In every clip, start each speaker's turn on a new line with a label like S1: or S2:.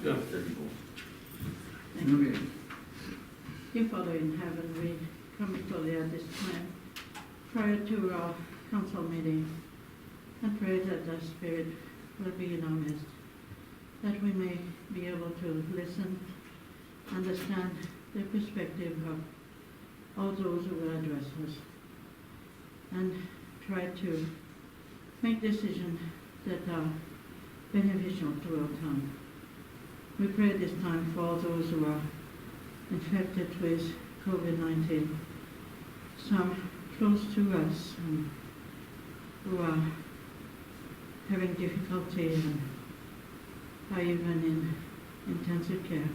S1: Yeah.
S2: Okay.
S3: Dear Father in heaven, we come before thee at this time, prior to our council meeting, and pray that the Spirit will be in our midst, that we may be able to listen, understand the perspective of all those who will address us, and try to make decisions that are beneficial to our town. We pray this time for all those who are infected with COVID-19, some close to us and who are having difficulty and are even in intensive care.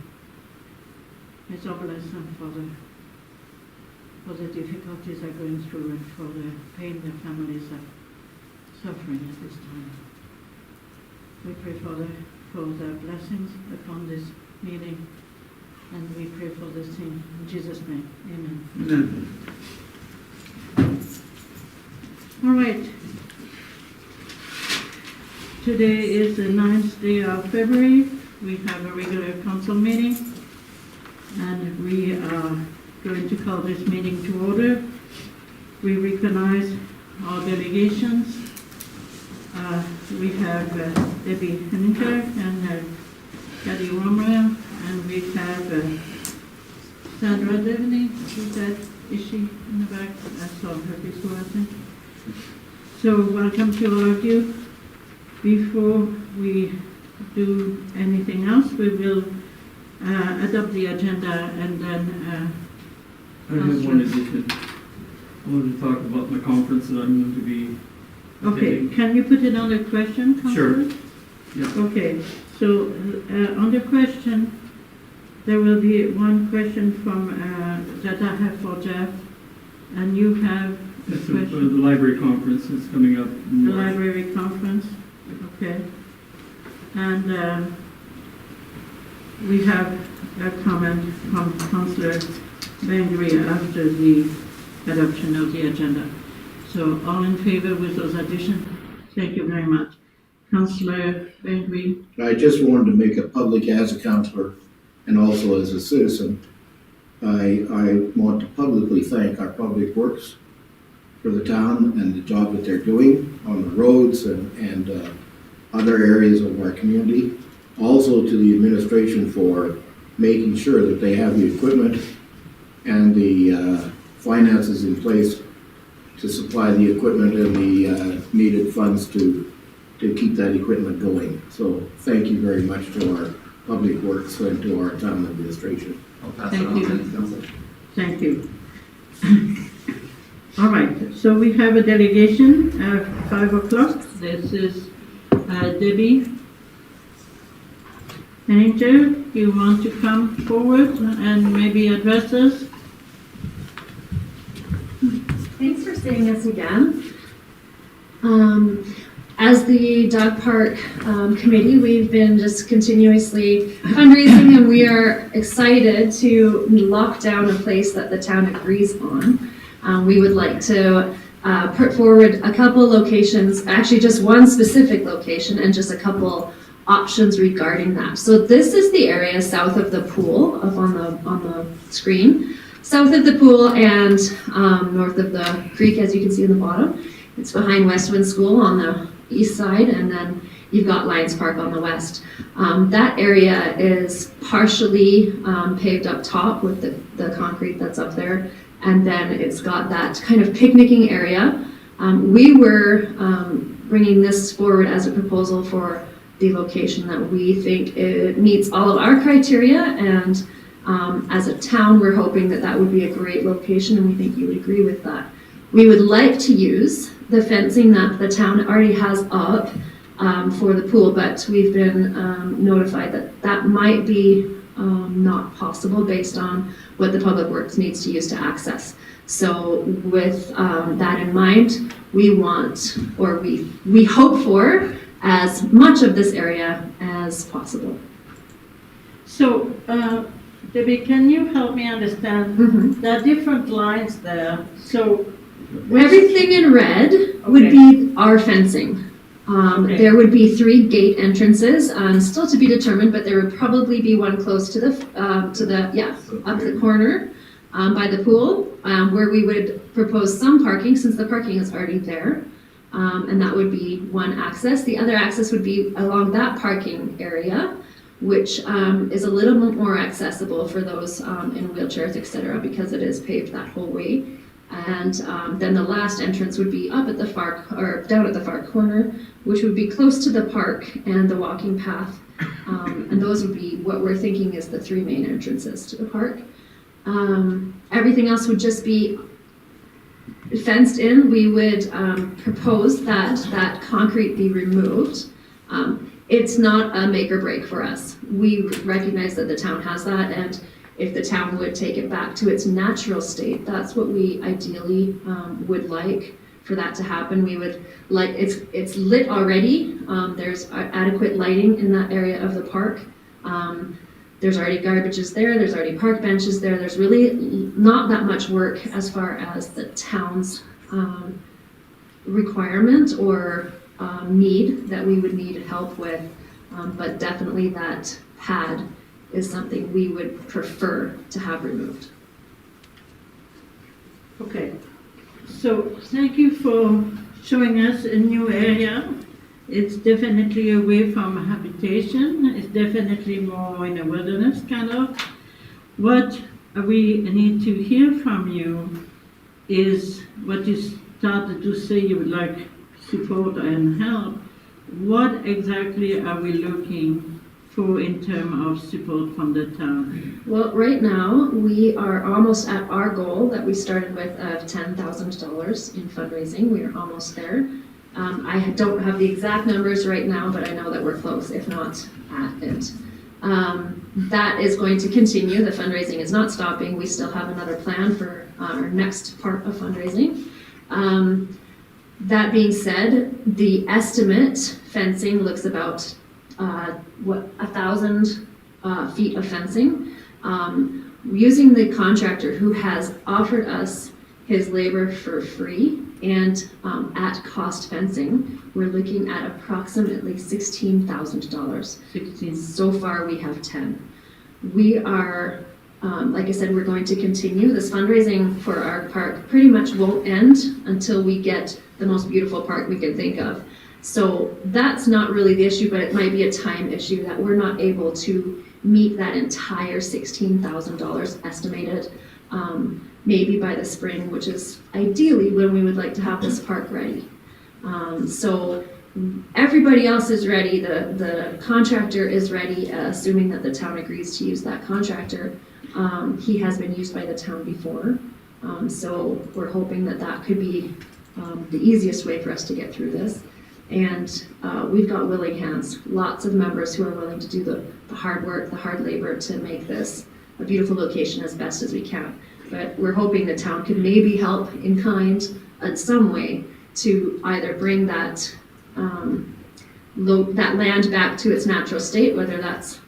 S3: May God bless them for the difficulties they're going through and for the pain their families are suffering at this time. We pray, Father, for the blessings upon this meeting, and we pray for this thing in Jesus' name. Amen.
S2: Amen.
S3: All right. Today is the 9th day of February. We have a regular council meeting, and we are going to call this meeting to order. We recognize our delegations. We have Debbie Henninger and Gadi Romero, and we have Sandra Devaney. Is she in the back? I saw her before, I think. So welcome to all of you. Before we do anything else, we will adopt the agenda and then
S2: I have one addition. I wanted to talk about my conference that I'm going to be
S3: okay, can you put it on the question, Councillor?
S2: Sure. Yeah.
S3: Okay, so on the question, there will be one question from that I have for Jeff, and you have a
S2: It's
S3: question.
S2: the library conference is coming up in
S3: The
S2: March.
S3: library conference, okay. And we have a comment from Councillor Bengry after the adoption of the agenda. So all in favor with those additions? Thank you very much. Councillor Bengry.
S4: I just wanted to make it public as a councillor and also as a citizen. I want to publicly thank our public works for the town and the job that they're doing on the roads and other areas of our community. Also to the administration for making sure that they have the equipment and the finances in place to supply the equipment and the needed funds to keep that equipment going. So thank you very much to our public works and to our town administration.
S1: I'll pass
S3: Thank
S1: it on
S3: you.
S1: to the council.
S3: Thank you. All right, so we have a delegation at 5 o'clock. This is Debbie Henninger. You want to come forward and maybe address us?
S5: Thanks for seeing us again. As the dog park committee, we've been just continuously fundraising, and we are excited to lock down a place that the town agrees on. We would like to put forward a couple locations, actually just one specific location and just a couple options regarding that. So this is the area south of the pool up on the screen. South of the pool and north of the creek, as you can see in the bottom. It's behind Westwind School on the east side, and then you've got Lions Park on the west. That area is partially paved up top with the concrete that's up there, and then it's got that kind of picnicking area. We were bringing this forward as a proposal for the location that we think it meets all of our criteria, and as a town, we're hoping that that would be a great location, and we think you would agree with that. We would like to use the fencing that the town already has up for the pool, but we've been notified that that might be not possible based on what the Public Works needs to use to access. So with that in mind, we want, or we hope for as much of this area as possible.
S3: So, Debbie, can you help me understand?
S5: Mm-hmm.
S3: There are different lines there. So
S5: Everything in red would be our fencing.
S3: Okay.
S5: There would be 3 gate entrances, still to be determined, but there would probably be one close to the up the corner by the pool, where we would propose some parking since the parking is already there. And that would be one access. The other access would be along that parking area, which is a little bit more accessible for those in wheelchairs, etc., because it is paved that whole way. And then the last entrance would be up at the down at the far corner, which would be close to the park and the walking path. And those would be what we're thinking is the 3 main entrances to the park. Everything else would just be fenced in. We would propose that concrete be removed. It's not a make or break for us. We recognize that the town has that, and if the town would take it back to its natural state, that's what we ideally would like for that to happen. We would like, it's lit already. There's adequate lighting in that area of the park. There's already garbages there, there's already park benches there. There's really not that much work as far as the town's requirement or need that we would need help with. But definitely that pad is something we would prefer to have removed.
S3: Okay, so thank you for showing us a new area. It's definitely away from habitation. It's definitely more in a wilderness kind of. What we need to hear from you is what you started to say you would like support and help. What exactly are we looking for in terms of support from the town?
S5: Well, right now, we are almost at our goal that we started with of $10,000 in fundraising. We are almost there. I don't have the exact numbers right now, but I know that we're close, if not at it. That is going to continue. The fundraising is not stopping. We still have another plan for our next part of fundraising. That being said, the estimate fencing looks about 1,000 feet of fencing. Using the contractor who has offered us his labor for free and at cost fencing, we're looking at approximately $16,000.
S3: 16.
S5: So far we have 10. We are, like I said, we're going to continue. This fundraising for our park pretty much won't end until we get the most beautiful park we can think of. So that's not really the issue, but it might be a time issue that we're not able to meet that entire $16,000 estimated, maybe by the spring, which is ideally when we would like to have this park ready. So everybody else is ready. The contractor is ready, assuming that the town agrees to use that contractor. He has been used by the town before. So we're hoping that that could be the easiest way for us to get through this. And we've got willing hands, lots of members who are willing to do the hard work, the hard labor to make this a beautiful location as best as we can. But we're hoping the town could maybe help in kind in some way to either bring that that land back to its natural state, whether that's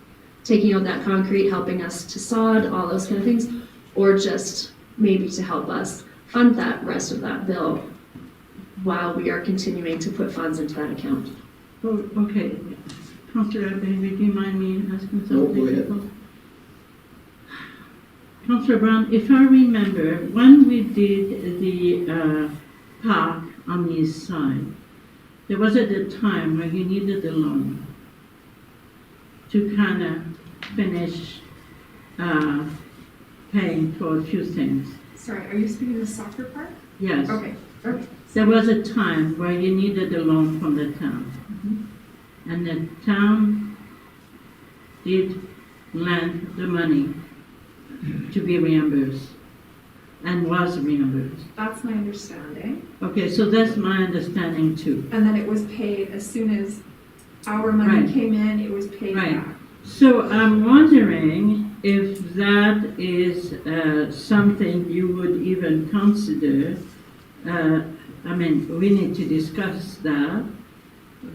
S5: taking out that concrete, helping us to sod, all those kind of things, or just maybe to help us fund that rest of that bill while we are continuing to put funds into that account.
S3: Oh, okay. Councillor Bengry, do you mind me asking something?
S4: No, go ahead.
S3: Councillor Brown, if I remember, when we did the park on the east side, there was at a time where you needed a loan to kind of finish paying for a few things.
S1: Sorry, are you speaking of the soccer park?
S3: Yes.
S1: Okay.
S3: There was a time where you needed a loan from the town.
S1: Mm-hmm.
S3: And the town did lend the money to be reimbursed and was reimbursed.
S1: That's my understanding.
S3: Okay, so that's my understanding too.
S1: And then it was paid as soon as our money
S3: Right.
S1: came in, it was paid
S3: Right.
S1: back.
S3: So I'm wondering if that is something you would even consider. I mean, we need to discuss that,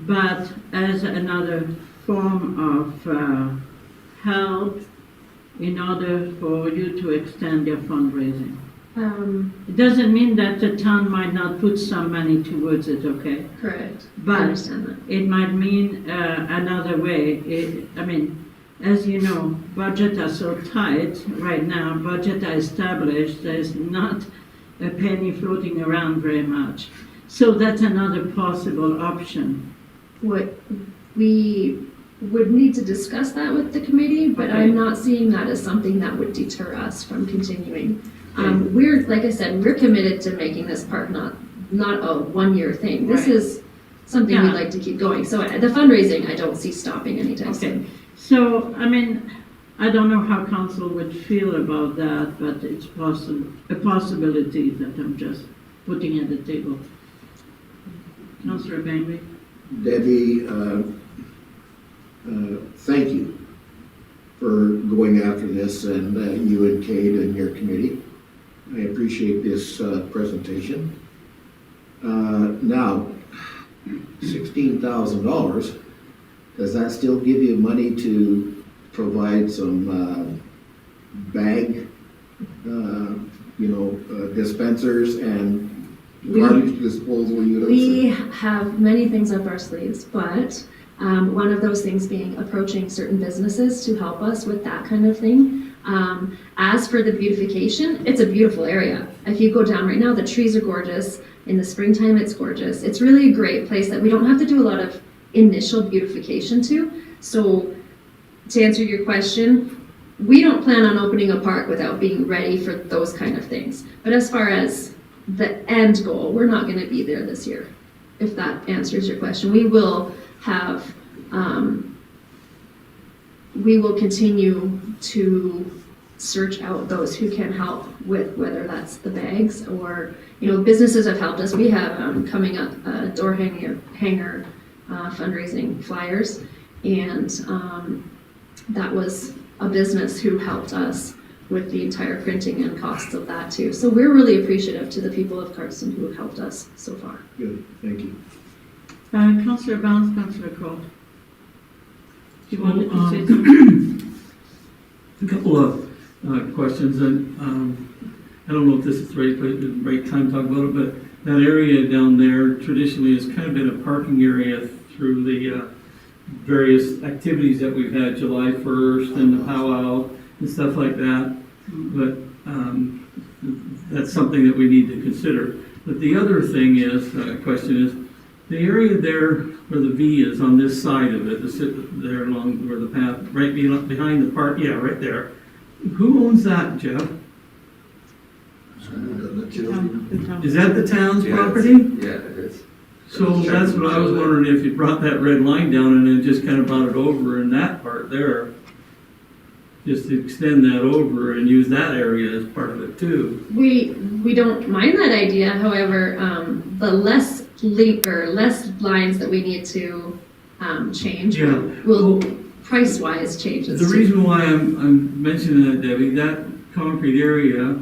S3: but as another form of help in order for you to extend your fundraising. It doesn't mean that the town might not put some money towards it, okay?
S5: Correct. I
S3: But
S5: understand that.
S3: it might mean another way. I mean, as you know, budgets are so tight right now, budget are established, there's not a penny floating around very much. So that's another possible option.
S5: What we would need to discuss that with the committee, but
S3: Okay.
S5: I'm not seeing that as something that would deter us from continuing. We're, like I said, we're committed to making this park not a one-year thing. This
S3: Right.
S5: is something we'd
S3: Yeah.
S5: like to keep going. So the fundraising, I don't see stopping anytime
S3: Okay.
S5: soon.
S3: So, I mean, I don't know how council would feel about that, but it's a possibility that I'm just putting at the table. Councillor Bengry?
S4: Debbie, thank you for going after this, and you and Kate and your committee. I appreciate this presentation. Now, $16,000, does that still give you money to provide some bag, dispensers and garbage disposal units?
S5: We have many things up our sleeves, but one of those things being approaching certain businesses to help us with that kind of thing. As for the beautification, it's a beautiful area. If you go down right now, the trees are gorgeous. In the springtime, it's gorgeous. It's really a great place that we don't have to do a lot of initial beautification to. So to answer your question, we don't plan on opening a park without being ready for those kind of things. But as far as the end goal, we're not going to be there this year, if that answers your question. We will have, we will continue to search out those who can help with whether that's the bags or, businesses have helped us. We have coming up door hanger fundraising flyers, and that was a business who helped us with the entire printing and costs of that too. So we're really appreciative to the people of Cardston who have helped us so far.
S4: Good, thank you.
S3: Councillor Barnes, Councillor Kroll. Do you want to say
S2: So,
S3: something?
S2: a couple of questions, and I don't know if this is the right time to talk about it, but that area down there traditionally has kind of been a parking area through the various activities that we've had, July 1st and the powwow and stuff like that. But that's something that we need to consider. But the other thing is, question is, the area there where the V is on this side of it, there along where the path, right behind the park, yeah, right there. Who owns that, Jeff? Is that the town's property?
S6: Yeah, it is.
S2: So that's what I was wondering, if you brought that red line down and then just kind of brought it over in that part there. Just to extend that over and use that area as part of it too.
S5: We don't mind that idea. However, the less lines that we need to change will price-wise change.
S2: The reason why I'm mentioning that, Debbie, that concrete area,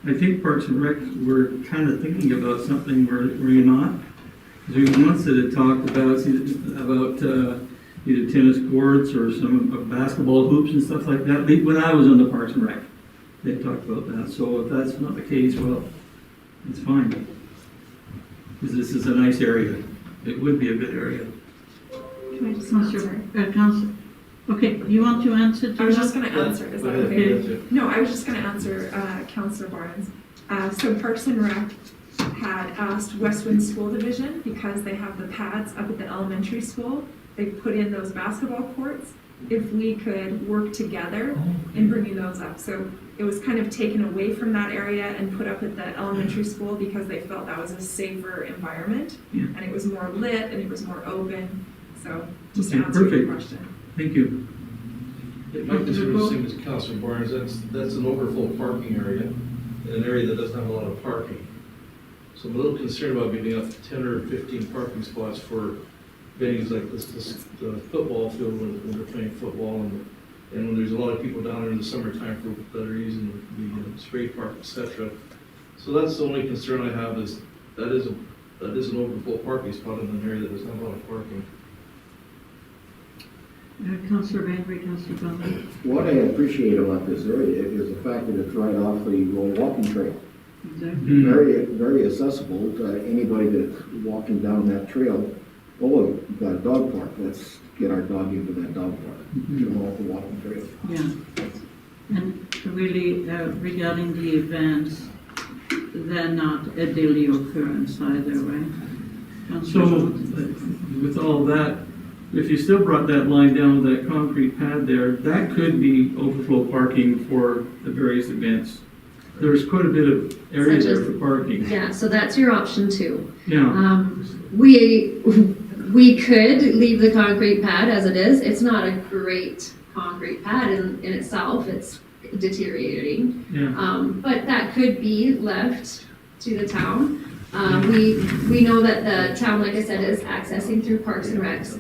S2: I think Parks and Rec were kind of thinking about something, were you not? Because we once had talked about either tennis courts or some basketball hoops and stuff like that. When I was on the Parks and Rec, they talked about that. So if that's not the case, well, it's fine. Because this is a nice area. It would be a good area.
S1: Can I just
S3: Councillor,
S1: answer?
S3: Councillor. Okay, you want to answer to
S1: I was
S3: that?
S1: just going to answer. Is that okay? No, I was just going to answer Councillor Barnes. So Parks and Rec had asked Westwind School Division, because they have the pads up at the elementary school, they put in those basketball courts, if we could work together in bringing those up. So it was kind of taken away from that area and put up at the elementary school because they felt that was a safer environment.
S2: Yeah.
S1: And it was more lit and it was more open. So just to
S2: Okay,
S1: answer your
S2: perfect.
S1: question.
S2: Thank you.
S7: My concern is the same as Councillor Barnes, that's an overflow parking area, in an area that doesn't have a lot of parking. So I'm a little concerned about giving up 10 or 15 parking spots for venues like the football field when they're playing football, and when there's a lot of people down there in the summertime that are using the spray park, etc. So that's the only concern I have, is that is an overflow parking spot in an area that doesn't have a lot of parking.
S3: Councillor Bengry, Councillor Barnes.
S4: What I appreciate about this area is the fact that it's right off the walking trail.
S3: Exactly.
S4: Very accessible to anybody that's walking down that trail. Oh, we've got a dog park, let's get our dog into that dog park, get them off the walking trail.
S3: Yeah. And really, regarding the events, they're not a daily occurrence either, right?
S2: So, with all that, if you still brought that line down with that concrete pad there, that could be overflow parking for the various events. There's quite a bit of area
S5: Such
S2: there
S5: as-
S2: for parking.
S5: Yeah, so that's your option too.
S2: Yeah,
S5: We could leave the concrete pad as it is. It's not a great concrete pad in itself. It's deteriorating.
S2: yeah.
S5: But that could be left to the town. We know that the town, like I said, is accessing through Parks and Recs.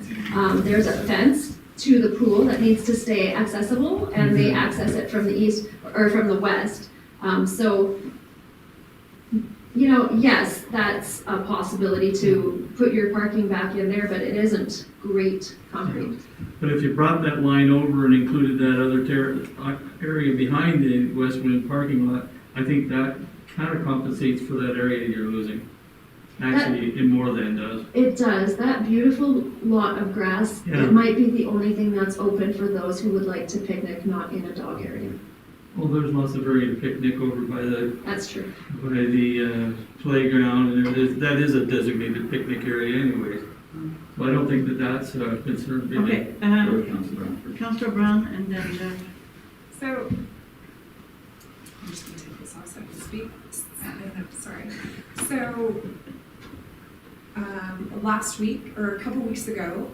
S5: There's a fence to the pool that needs to stay accessible, and they access it from the east or from the west. So, yes, that's a possibility to put your parking back in there, but it isn't great concrete.
S2: But if you brought that line over and included that other area behind the Westwind parking lot, I think that kind of compensates for that area you're losing. Actually, it more than does.
S5: It does. That beautiful lot of grass,
S2: Yeah.
S5: it might be the only thing that's open for those who would like to picnic, not in a dog area.
S2: Well, there's lots of area to picnic over by the
S5: That's true.
S2: playground, and that is a designated picnic area anyways. So I don't think that that's a concern really.
S3: Okay,
S2: for Councillor Brown.
S3: Councillor Brown and then Jeff.
S1: So, I'm just gonna take this off so I can speak. Sorry. So, last week, or a couple weeks ago,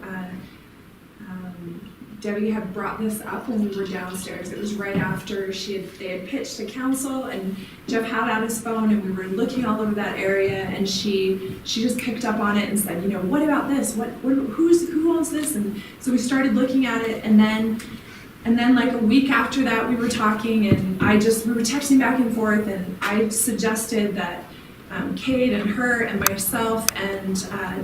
S1: Debbie had brought this up when we were downstairs. It was right after they had pitched to council, and Jeff had out his phone, and we were looking all over that area, and she just picked up on it and said, what about this? Who owns this? And so we started looking at it, and then like a week after that, we were talking, and we were texting back and forth, and I suggested that Kate and her and myself and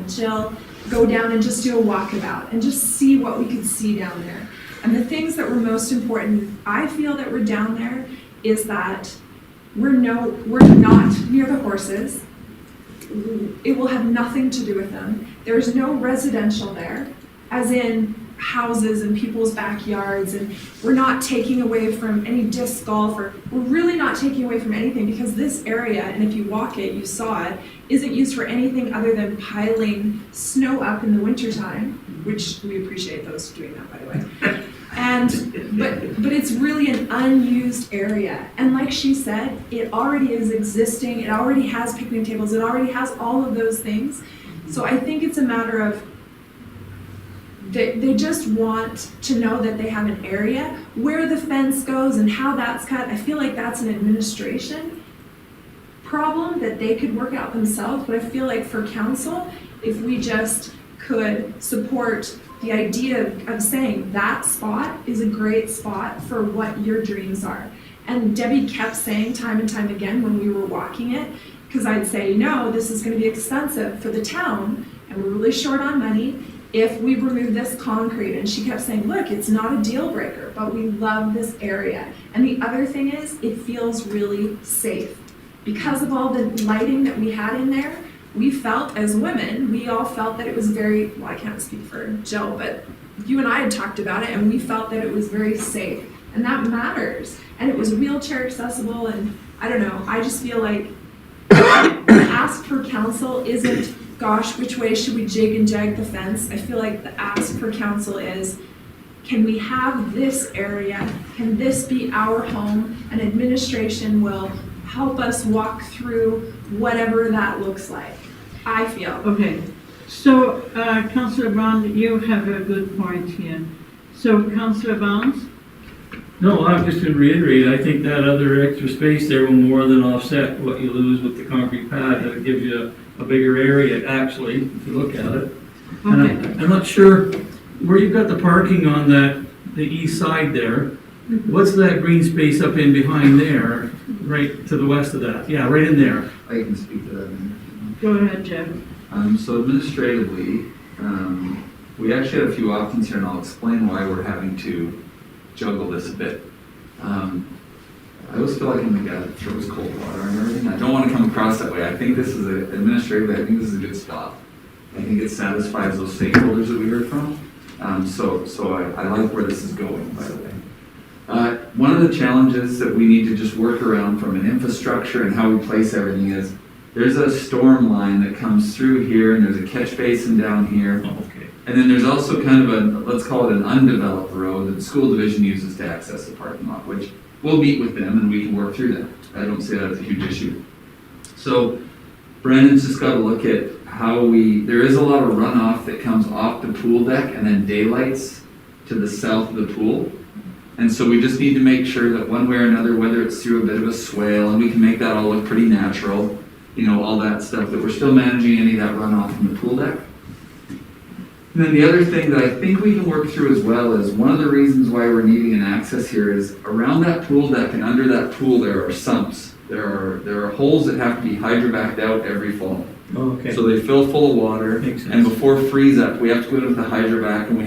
S1: Jill go down and just do a walkabout and just see what we could see down there. And the things that were most important, I feel that we're down there, is that we're not near the horses. It will have nothing to do with them. There's no residential there, as in houses and people's backyards, and we're not taking away from any disc golf, or we're really not taking away from anything, because this area, and if you walk it, you saw it, isn't used for anything other than piling snow up in the wintertime, which we appreciate those doing that, by the way. But it's really an unused area, and like she said, it already is existing, it already has picnic tables, it already has all of those things. So I think it's a matter of they just want to know that they have an area where the fence goes and how that's cut. I feel like that's an administration problem that they could work out themselves, but I feel like for council, if we just could support the idea of saying that spot is a great spot for what your dreams are. And Debbie kept saying time and time again when we were walking it, because I'd say, this is going to be expensive for the town, and we're really short on money if we remove this concrete. And she kept saying, look, it's not a deal breaker, but we love this area. And the other thing is, it feels really safe. Because of all the lighting that we had in there, we felt as women, we all felt that it was very, I can't speak for Jill, but you and I had talked about it, and we felt that it was very safe. And that matters. And it was wheelchair accessible, and I don't know, I just feel like the ask for council isn't, gosh, which way should we jig and jag the fence? I feel like the ask for council is, can we have this area? Can this be our home? And administration will help us walk through whatever that looks like, I feel.
S3: Okay, so Councillor Brown, you have a good point here. So Councillor Barnes?
S2: No, I'm just going to reiterate, I think that other extra space there will more than offset what you lose with the concrete pad. That gives you a bigger area, actually, if you look at it. And
S3: Okay.
S2: I'm not sure where you've got the parking on the east side there. What's that green space up in behind there, right to the west of that? Yeah, right in there.
S6: I can speak to that in
S3: Go ahead, Jeff.
S6: So administratively, we actually had a few options here, and I'll explain why we're having to juggle this a bit. I always feel like I'm the guy that throws cold water on everything. I don't want to come across that way. I think this is administratively, I think this is a good spot. I think it satisfies those stakeholders that we heard from. So I like where this is going, by the way. One of the challenges that we need to just work around from an infrastructure and how we place everything is there's a storm line that comes through here, and there's a catch basin down here.
S2: Oh, okay.
S6: And then there's also kind of let's call it an undeveloped road that the school division uses to access the parking lot, which we'll meet with them and we can work through that. I don't see that as a huge issue. So Brandon's just got to look at how there is a lot of runoff that comes off the pool deck and then daylights to the south of the pool. And so we just need to make sure that one way or another, whether it's through a bit of a swale, and we can make that all look pretty natural, all that stuff, that we're still managing any of that runoff from the pool deck. And then the other thing that I think we can work through as well is one of the reasons why we're needing an access here is around that pool deck and under that pool there are sumps. There are holes that have to be hydrovac'd out every fall.
S2: Oh, okay.
S6: So they fill full of water,
S2: Makes sense.
S6: and before freeze up, we have to go in with the hydrovac and we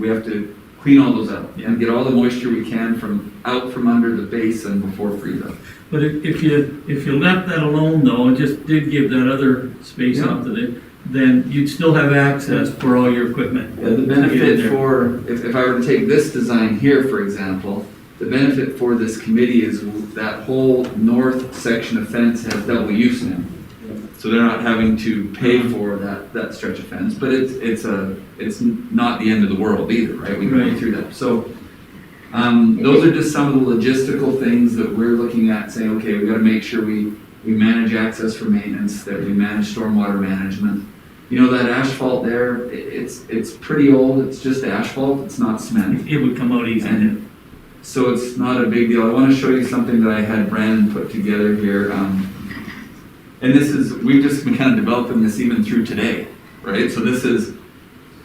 S6: have to clean all those out and get all the moisture we can from under the basin before freeze up.
S2: But if you left that alone though, and just did give that other space
S6: Yeah.
S2: out to it, then you'd still have access for all your equipment.
S6: Yeah, the benefit for, if I were to take this design here, for example, the benefit for this committee is that whole north section of fence has double use now. So they're not having to pay for that stretch of fence, but it's not the end of the world either, right? We can
S2: Right.
S6: go through that. So those are just some of the logistical things that we're looking at, saying, okay, we got to make sure we manage access for maintenance, that we manage stormwater management. That asphalt there, it's pretty old. It's just asphalt. It's not cement.
S2: It would come out easy.
S6: And so it's not a big deal. I want to show you something that I had Brandon put together here. And we've just been kind of developing this even through today, right? So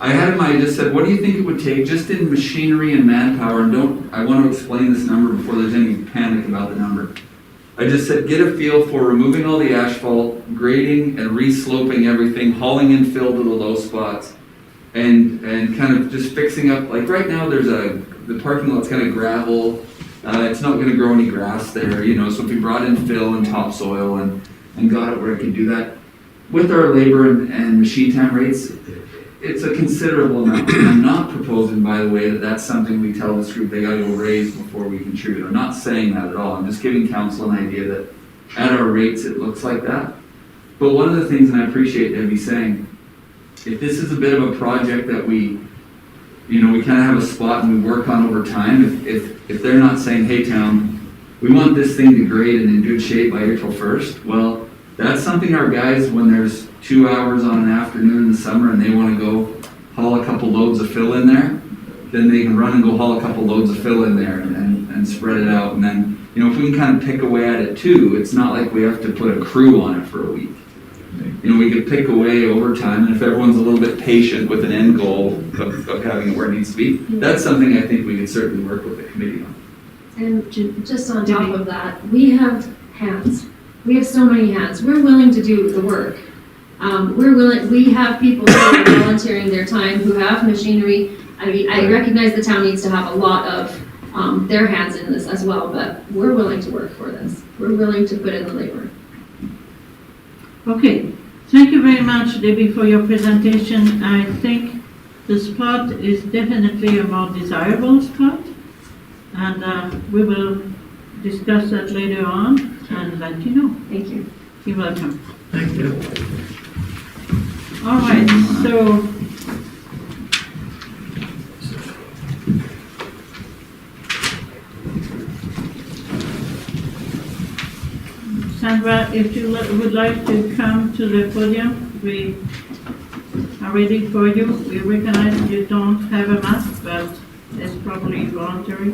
S6: I had in mind, I just said, what do you think it would take just in machinery and manpower? And I want to explain this number before there's any panic about the number. I just said, get a feel for removing all the asphalt, grading and re-sloping everything, hauling in fill to the low spots, and kind of just fixing up. Like right now, the parking lot's kind of gravel. It's not going to grow any grass there, So if we brought in fill and topsoil and got it where it could do that, with our labor and machine time rates, it's a considerable amount. I'm not proposing, by the way, that that's something we tell this group they got to go raise before we contribute. I'm not saying that at all. I'm just giving council an idea that at our rates it looks like that. But one of the things, and I appreciate Debbie saying, if this is a bit of a project that we kind of have a spot and we work on over time, if they're not saying, hey town, we want this thing to grade and in good shape by April 1st, well, that's something our guys, when there's 2 hours on an afternoon in the summer and they want to go haul a couple loads of fill in there, then they can run and go haul a couple loads of fill in there and spread it out. And then, if we can kind of pick away at it too, it's not like we have to put a crew on it for a week. We could pick away over time, and if everyone's a little bit patient with an end goal of having it where it needs to be, that's something I think we could certainly work with the committee on.
S5: And just on top of that, we have hands. We have so many hands. We're willing to do the work. We have people who are volunteering their time, who have machinery. I mean, I recognize the town needs to have a lot of their hands in this as well, but we're willing to work for this. We're willing to put in the labor.
S3: Okay, thank you very much, Debbie, for your presentation. I think the spot is definitely a more desirable spot, and we will discuss that later on and let you know.
S5: Thank you.
S3: You're welcome.
S2: Thank you.
S3: All right, so Sandra, if you would like to come to the podium, we are ready for you. We recognize you don't have a mask, but it's probably voluntary.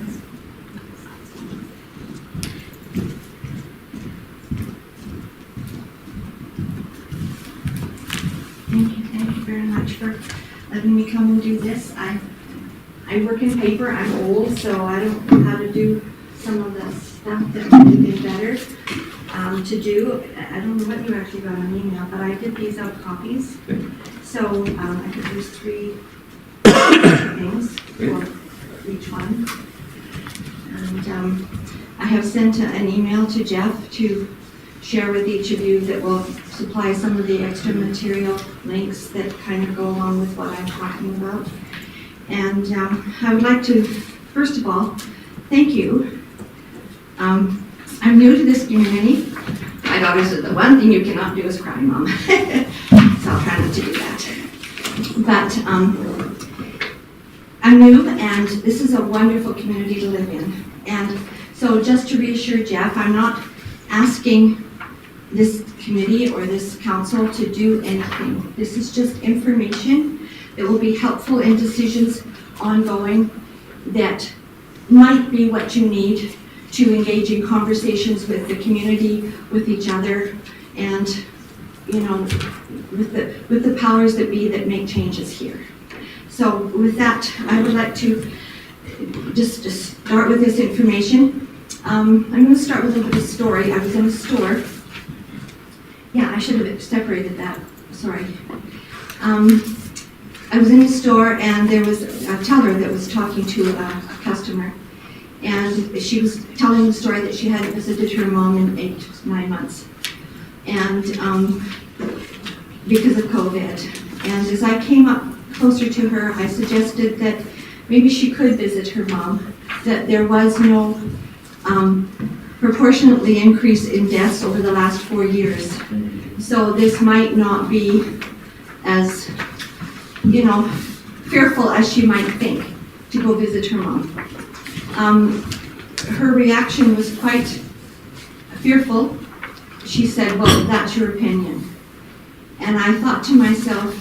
S8: Thank you very much for letting me come and do this. I work in paper. I'm old, so I don't know how to do some of the stuff that would have been better to do. I don't know what you actually got on email, but I did these out copies. So I could use 3 things for each one. And I have sent an email to Jeff to share with each of you that will supply some of the extra material links that kind of go along with what I'm talking about. And I would like to, first of all, thank you. I'm new to this community. My daughter said the one thing you cannot do is cry, Mom. So I'll try not to do that. But I'm new, and this is a wonderful community to live in. And so just to reassure Jeff, I'm not asking this committee or this council to do anything. This is just information that will be helpful in decisions ongoing that might be what you need to engage in conversations with the community, with each other, and with the powers that be that make changes here. So with that, I would like to just start with this information. I'm going to start with a little story. I was in a store. Yeah, I should have separated that. Sorry. I was in a store, and there was a teller that was talking to a customer. And she was telling the story that she hadn't visited her mom in 8-9 months. And because of COVID. And as I came up closer to her, I suggested that maybe she could visit her mom, that there was no proportionately increase in deaths over the last 4 years. So this might not be as, fearful as she might think to go visit her mom. Her reaction was quite fearful. She said, well, that's your opinion. And I thought to myself,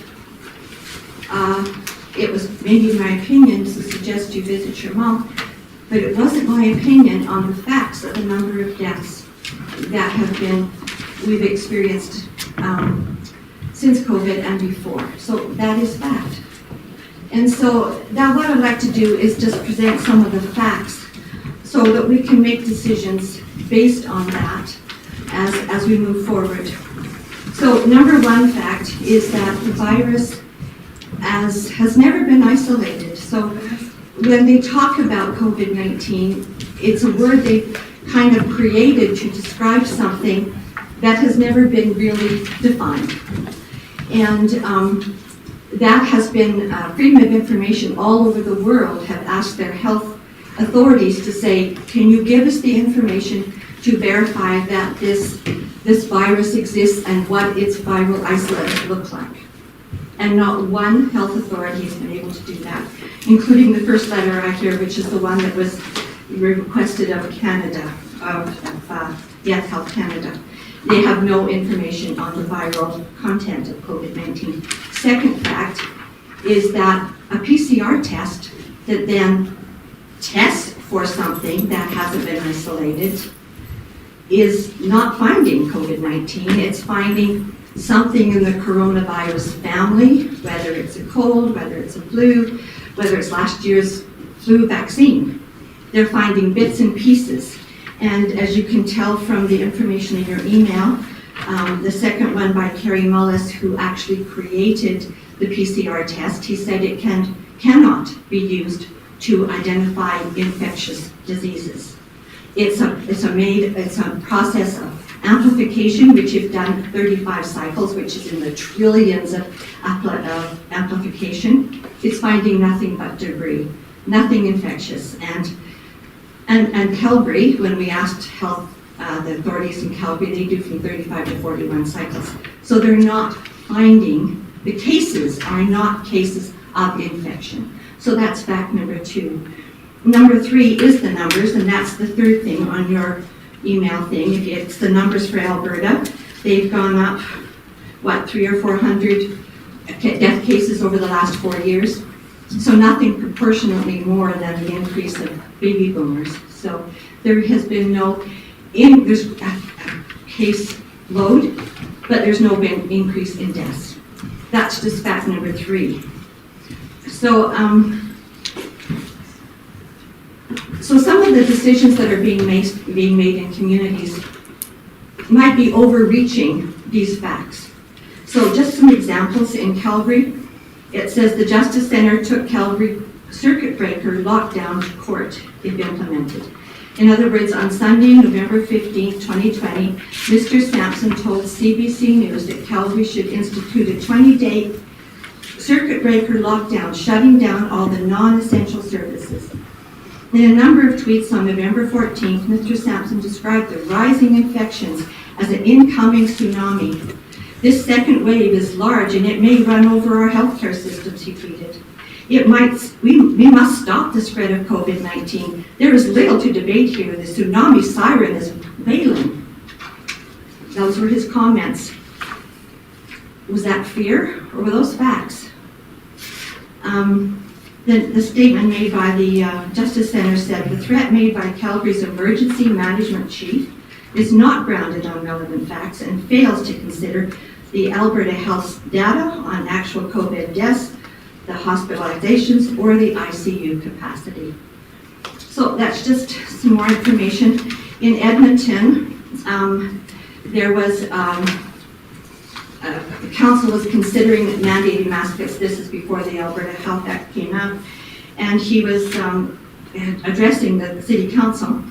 S8: it was maybe my opinion to suggest you visit your mom, but it wasn't my opinion on the facts of the number of deaths that we've experienced since COVID and before. So that is fact. And so now what I'd like to do is just present some of the facts so that we can make decisions based on that as we move forward. So number one fact is that the virus has never been isolated. So when they talk about COVID-19, it's a word they kind of created to describe something that has never been really defined. And that has been Freedom of Information all over the world have asked their health authorities to say, can you give us the information to verify that this virus exists and what its viral isolate looks like? And not one health authority has been able to do that, including the first letter I hear, which is the one that was requested of Canada, Health Canada. They have no information on the viral content of COVID-19. Second fact is that a PCR test that then tests for something that hasn't been isolated is not finding COVID-19. It's finding something in the coronavirus family, whether it's a cold, whether it's a flu, whether it's last year's flu vaccine. They're finding bits and pieces. And as you can tell from the information in your email, the second one by Carrie Mullis, who actually created the PCR test, he said it cannot be used to identify infectious diseases. It's a process of amplification, which you've done 35 cycles, which is in the trillions of amplification. It's finding nothing but debris, nothing infectious. And Calgary, when we asked health, the authorities in Calgary, they do from 35 to 41 cycles. So they're not finding, the cases are not cases of infection. So that's fact number two. Number three is the numbers, and that's the third thing on your email thing. If it's the numbers for Alberta, they've gone up, 300 or 400 death cases over the last 4 years. So nothing proportionately more than the increase of baby boomers. So there has been there's a case load, but there's no increase in deaths. That's just fact number three. So, so some of the decisions that are being made in communities might be overreaching these facts. So just some examples in Calgary. It says the Justice Centre took Calgary circuit breaker lockdown to court if implemented. In other words, on Sunday, November 15, 2020, Mr. Sampson told CBC News that Calgary should institute a 20-day circuit breaker lockdown, shutting down all the non-essential services. In a number of tweets on November 14th, Mr. Sampson described the rising infections as an incoming tsunami. This second wave is large and it may run over our healthcare systems, he tweeted. We must stop the spread of COVID-19. There is little to debate here. The tsunami siren is wailing. Those were his comments. Was that fear or were those facts? The statement made by the Justice Centre said, the threat made by Calgary's emergency management chief is not grounded on relevant facts and fails to consider the Alberta Health's data on actual COVID deaths, the hospitalizations, or the ICU capacity. So that's just some more information. In Edmonton, there was the council was considering mandating mask fits. This is before the Alberta Health Act came out, and he was addressing the city council.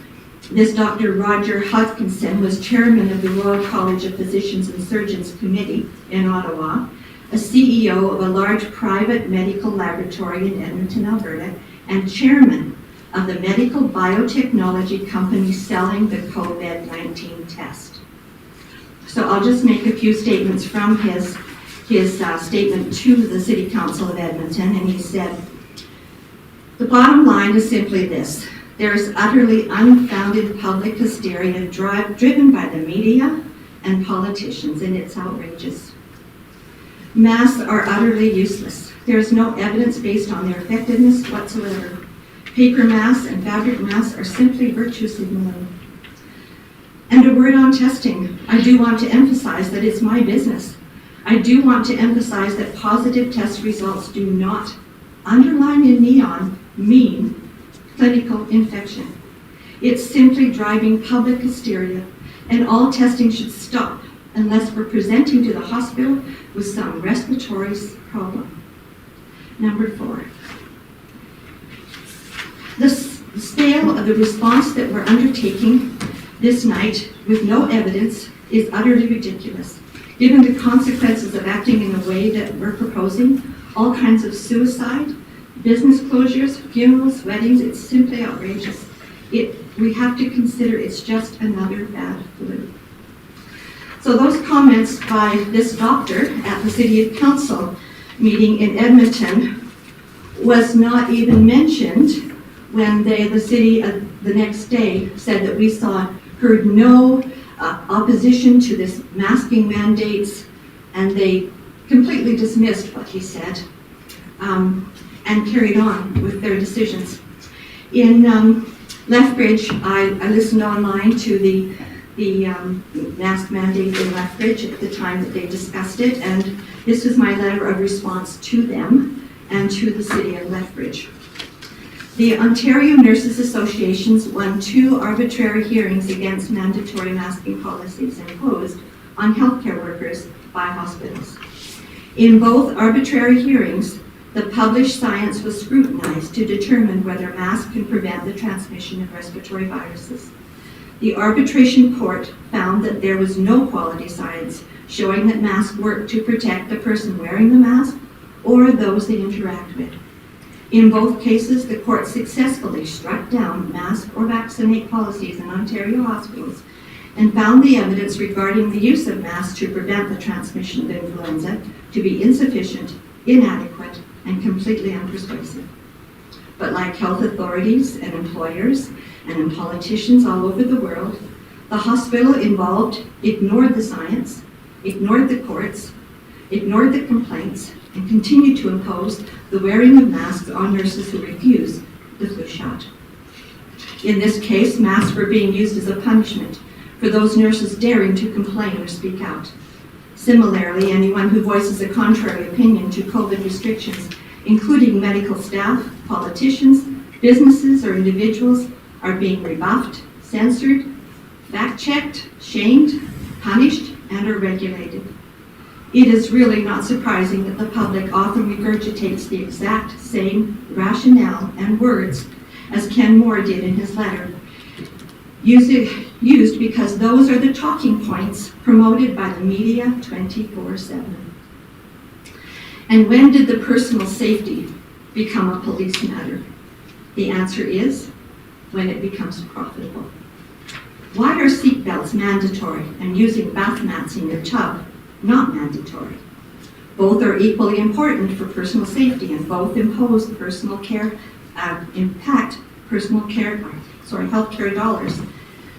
S8: This Dr. Roger Hodgkinson was chairman of the Royal College of Physicians and Surgeons Committee in Ottawa, a CEO of a large private medical laboratory in Edmonton, Alberta, and chairman of the medical biotechnology company selling the COVID-19 test. So I'll just make a few statements from his statement to the City Council of Edmonton, and he said, the bottom line is simply this. There is utterly unfounded public hysteria driven by the media and politicians, and it's outrageous. Masks are utterly useless. There is no evidence based on their effectiveness whatsoever. Paper masks and fabric masks are simply virtue signaling. And a word on testing. I do want to emphasize that it's my business. I do want to emphasize that positive test results do not, underlined in neon, mean clinical infection. It's simply driving public hysteria, and all testing should stop unless we're presenting to the hospital with some respiratory problem. Number 4. The scale of the response that we're undertaking this night with no evidence is utterly ridiculous. Given the consequences of acting in the way that we're proposing, all kinds of suicide, business closures, funerals, weddings, it's simply outrageous. We have to consider it's just another bad flu. So those comments by this doctor at the City Council meeting in Edmonton was not even mentioned when the city the next day said that we heard no opposition to this masking mandates, and they completely dismissed what he said and carried on with their decisions. In Lethbridge, I listened online to the mask mandate in Lethbridge at the time that they discussed it, and this is my letter of response to them and to the city of Lethbridge. The Ontario Nurses Associations won 2 arbitrary hearings against mandatory masking policies imposed on healthcare workers by hospitals. In both arbitrary hearings, the published science was scrutinized to determine whether masks can prevent the transmission of respiratory viruses. The arbitration court found that there was no quality science showing that masks work to protect the person wearing the mask or those they interact with. In both cases, the court successfully struck down mask or vaccinate policies in Ontario hospitals and found the evidence regarding the use of masks to prevent the transmission of influenza to be insufficient, inadequate, and completely unpersuasive. But like health authorities and employers and politicians all over the world, the hospital involved ignored the science, ignored the courts, ignored the complaints, and continued to impose the wearing of masks on nurses who refused the flu shot. In this case, masks were being used as a punishment for those nurses daring to complain or speak out. Similarly, anyone who voices a contrary opinion to COVID restrictions, including medical staff, politicians, businesses, or individuals, are being rebuffed, censored, fact-checked, shamed, punished, and are regulated. It is really not surprising that the public often regurgitates the exact same rationale and words as Ken Moore did in his letter. used because those are the talking points promoted by the media 24/7. And when did the personal safety become a police matter? The answer is when it becomes profitable. Why are seatbelts mandatory and using bath mats in your tub not mandatory? Both are equally important for personal safety and both impose personal care, healthcare dollars.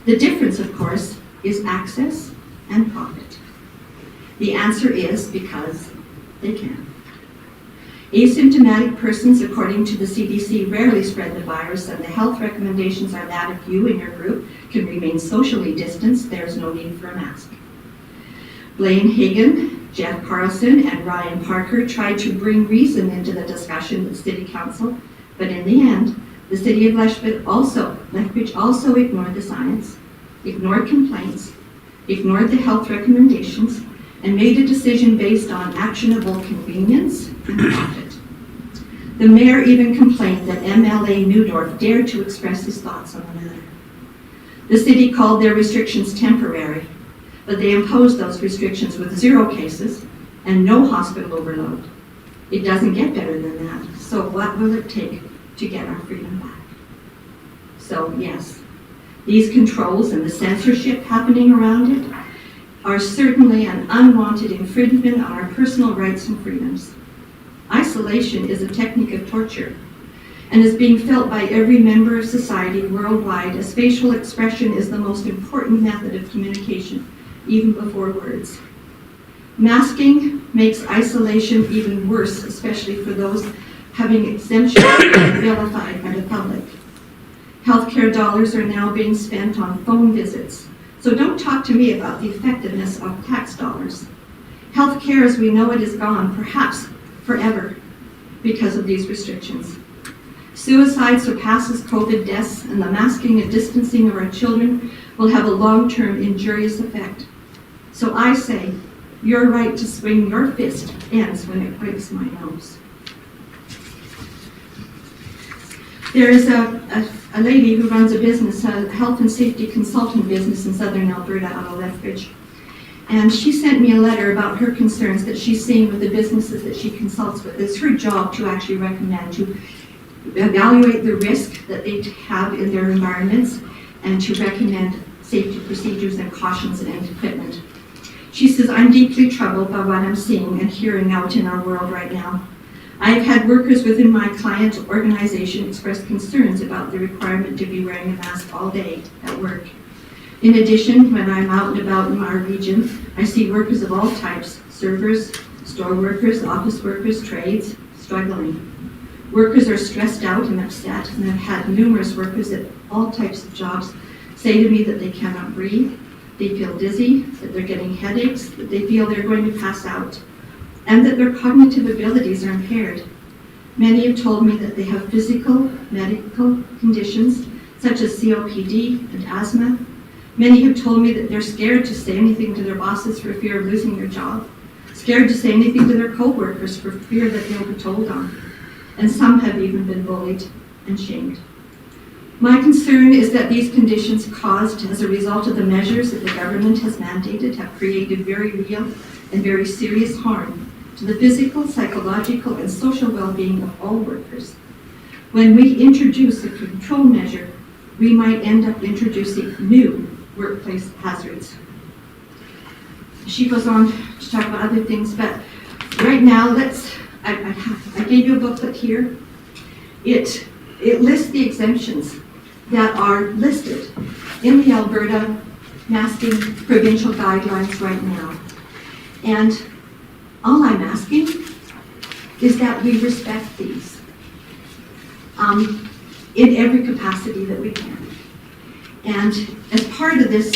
S8: The difference, of course, is access and profit. The answer is because they can. Asymptomatic persons, according to the CDC, rarely spread the virus, and the health recommendations are that if you and your group can remain socially distanced, there's no need for a mask. Blaine Hagan, Jeff Carlson, and Ryan Parker tried to bring reason into the discussion with City Council, but in the end, the City of Lethbridge also ignored the science, ignored complaints, ignored the health recommendations, and made a decision based on actionable convenience and profit. The mayor even complained that MLA Newdorf dared to express his thoughts on the matter. The city called their restrictions temporary, but they imposed those restrictions with 0 cases and no hospital overload. It doesn't get better than that. So what will it take to get our freedom back? So yes, these controls and the censorship happening around it are certainly an unwanted infringement on our personal rights and freedoms. Isolation is a technique of torture and is being felt by every member of society worldwide, as facial expression is the most important method of communication, even before words. Masking makes isolation even worse, especially for those having exemptions vilified by the public. Healthcare dollars are now being spent on phone visits, so don't talk to me about the effectiveness of tax dollars. Healthcare as we know it is gone, perhaps forever, because of these restrictions. Suicide surpasses COVID deaths, and the masking and distancing of our children will have a long-term injurious effect. So I say, your right to swing your fist ends when it breaks my nose. There is a lady who runs a business, a health and safety consultant business in southern Alberta out of Lethbridge. And she sent me a letter about her concerns that she's seeing with the businesses that she consults with. It's her job to actually recommend, to evaluate the risk that they have in their environments and to recommend safety procedures and cautions and equipment. She says, I'm deeply troubled by what I'm seeing and hearing out in our world right now. I've had workers within my client organization express concerns about the requirement to be wearing a mask all day at work. In addition, when I'm out and about in our region, I see workers of all types, servers, store workers, office workers, trades, struggling. Workers are stressed out and upset, and I've had numerous workers at all types of jobs say to me that they cannot breathe, they feel dizzy, that they're getting headaches, that they feel they're going to pass out, and that their cognitive abilities are impaired. Many have told me that they have physical, medical conditions such as COPD and asthma. Many have told me that they're scared to say anything to their bosses for fear of losing their job, scared to say anything to their co-workers for fear that they'll be told on, and some have even been bullied and shamed. My concern is that these conditions caused as a result of the measures that the government has mandated have created very real and very serious harm to the physical, psychological, and social well-being of all workers. When we introduce a control measure, we might end up introducing new workplace hazards. She goes on to talk about other things, but right now, I gave you a booklet here. It lists the exemptions that are listed in the Alberta masking provincial guidelines right now. And all I'm asking is that we respect these in every capacity that we can. And as part of this,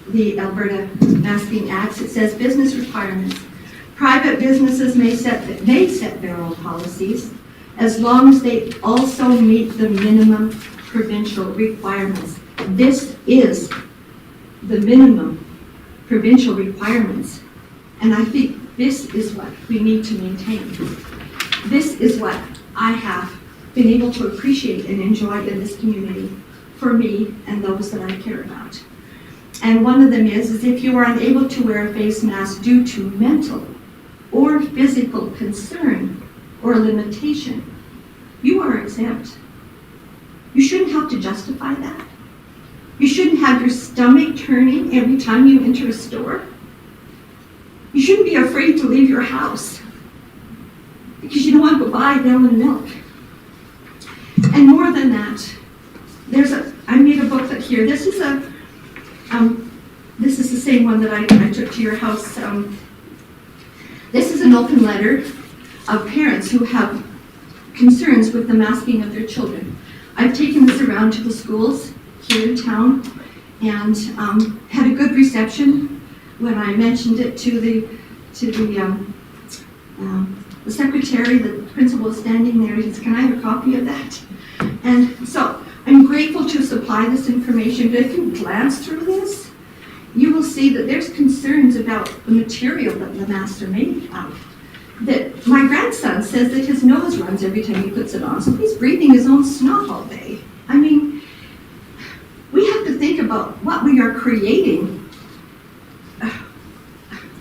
S8: the Alberta Masking Act, it says business requirements. Private businesses may set their own policies as long as they also meet the minimum provincial requirements. This is the minimum provincial requirements. And I think this is what we need to maintain. This is what I have been able to appreciate and enjoy in this community. for me and those that I care about. And one of them is if you are unable to wear a face mask due to mental or physical concern or limitation, you are exempt. You shouldn't have to justify that. You shouldn't have your stomach turning every time you enter a store. You shouldn't be afraid to leave your house because you don't want to buy almond milk. And more than that, I made a booklet here. This is the same one that I took to your house. This is an open letter of parents who have concerns with the masking of their children. I've taken this around to the schools here in town and had a good reception when I mentioned it to the secretary. The principal is standing there. He says, "Can I have a copy of that?" And so I'm grateful to supply this information, but if you glance through this, you will see that there's concerns about the material that the masks are made of. That my grandson says that his nose runs every time he puts it on, so he's breathing his own snot all day. I mean, we have to think about what we are creating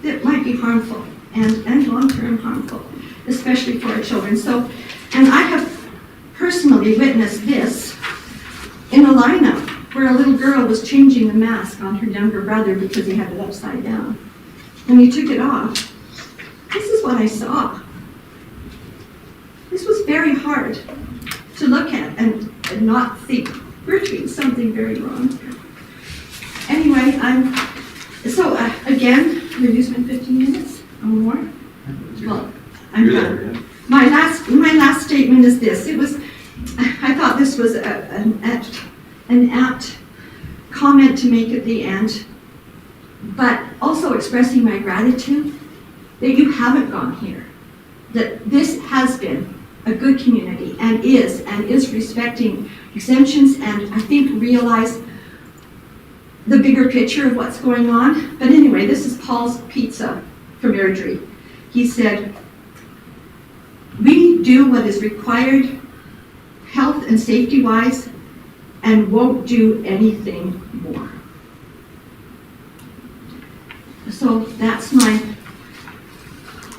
S8: that might be harmful and long-term harmful, especially for our children. So, and I have personally witnessed this in a lineup where a little girl was changing the mask on her younger brother because he had it upside down. When he took it off, this is what I saw. This was very hard to look at and not think we're doing something very wrong here. Anyway, again, we're using 15 minutes or more. Well, I'm done. My last statement is this. I thought this was an apt comment to make at the end, but also expressing my gratitude that you haven't gone here, that this has been a good community and is respecting exemptions and I think realize the bigger picture of what's going on. But anyway, this is Paul's Pizza from Airdrie. He said, "We do what is required health and safety wise and won't do anything more." So that's my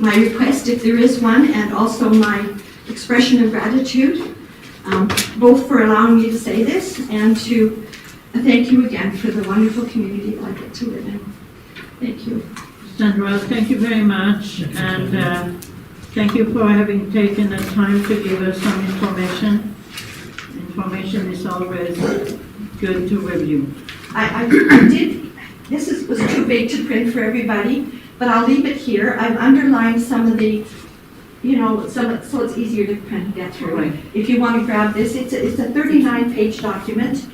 S8: request, if there is one, and also my expression of gratitude, both for allowing me to say this and to thank you again for the wonderful community that I get to live in. Thank you.
S3: Sandra, thank you very much, and thank you for having taken the time to give us some information. Information is always good to review.
S8: I did, was too big to print for everybody, but I'll leave it here. I've underlined some of the, so it's easier to print and get through.
S3: Right.
S8: If you want to grab this, it's a 39-page document.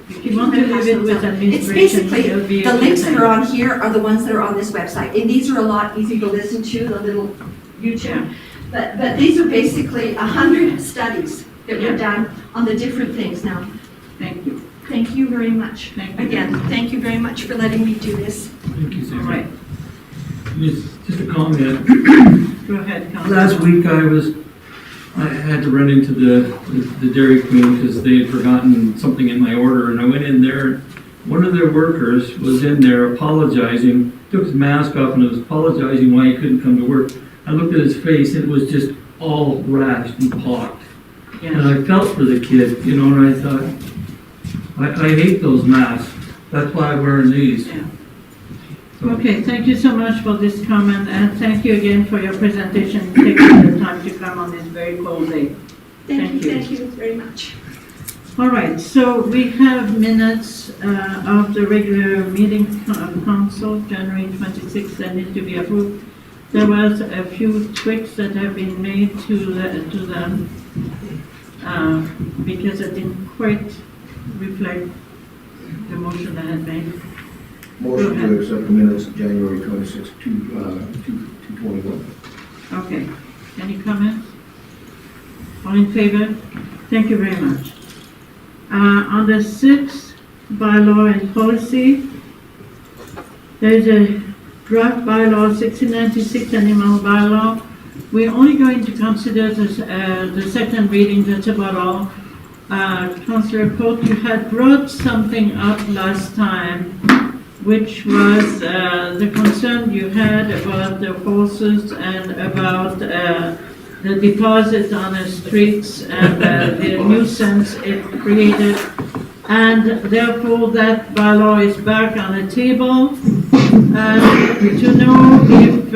S3: If you want to leave it with
S8: It's
S3: administration,
S8: basically,
S3: it'll be
S8: the
S3: a
S8: links
S3: good
S8: that are on here are the ones that are on this website. And these are a lot easier to listen to, the little YouTube. But these are basically 100 studies that were done on the different things now.
S3: Thank you.
S8: Thank you very much.
S3: Thank you.
S8: Again, thank you very much for letting me do this.
S2: Thank you,
S3: All
S2: Sarah.
S3: right,
S2: Just a comment.
S3: go ahead, Councillor.
S2: Last week I had to run into the Dairy Queen because they had forgotten something in my order, and I went in there. One of their workers was in there apologizing, took his mask off and was apologizing why he couldn't come to work. I looked at his face and it was just all rashed and pocked. And I felt for the kid, and I thought, I hate those masks. That's why I'm wearing these.
S3: Yeah.
S2: So-
S3: Okay, thank you so much for this comment, and thank you again for your presentation, taking the time to come on this very cold day. Thank you.
S8: Thank you very much.
S3: All right, so we have minutes of the regular meeting of council, January 26th, that need to be approved. There was a few tweaks that have been made to them because it didn't quite reflect the motion I had made.
S4: Motion to accept the minutes of January 26, 2021.
S3: Okay, any comments? All in favor? Thank you very much. On the sixth bylaw and policy, there is a draft bylaw 1696 animal bylaw. We're only going to consider this, the second reading, that's about all. Councillor Court, you had brought something up last time, which was the concern you had about the horses and about the deposit on the streets and the nuisance it created. And therefore, that bylaw is back on the table. To know if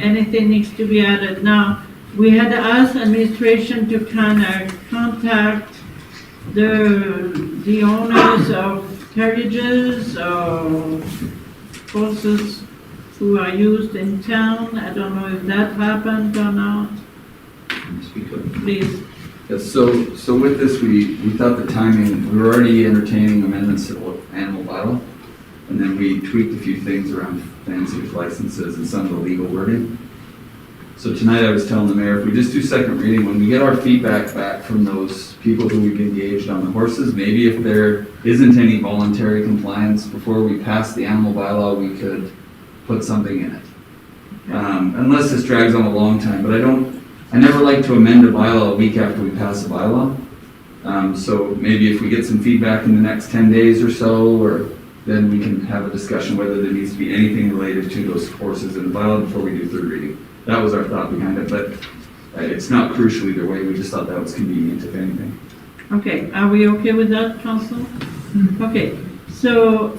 S3: anything needs to be added. Now, we had asked administration to kind of contact the owners of carriages or horses who are used in town. I don't know if that happened or not.
S6: Speak up.
S3: Please.
S6: Yeah, so with this, we thought the timing, we were already entertaining amendments to the animal bylaw, and then we tweaked a few things around fancy licenses and some of the legal wording. So tonight I was telling the mayor, if we just do second reading, when we get our feedback back from those people who we've engaged on the horses, maybe if there isn't any voluntary compliance before we pass the animal bylaw, we could put something in it. Unless this drags on a long time, but I never like to amend a bylaw a week after we pass a bylaw. So maybe if we get some feedback in the next 10 days or so, or then we can have a discussion whether there needs to be anything related to those horses in the bylaw before we do third reading. That was our thought behind it, but it's not crucial either way. We just thought that was convenient, if anything.
S3: Okay, are we okay with that, Council? Okay, so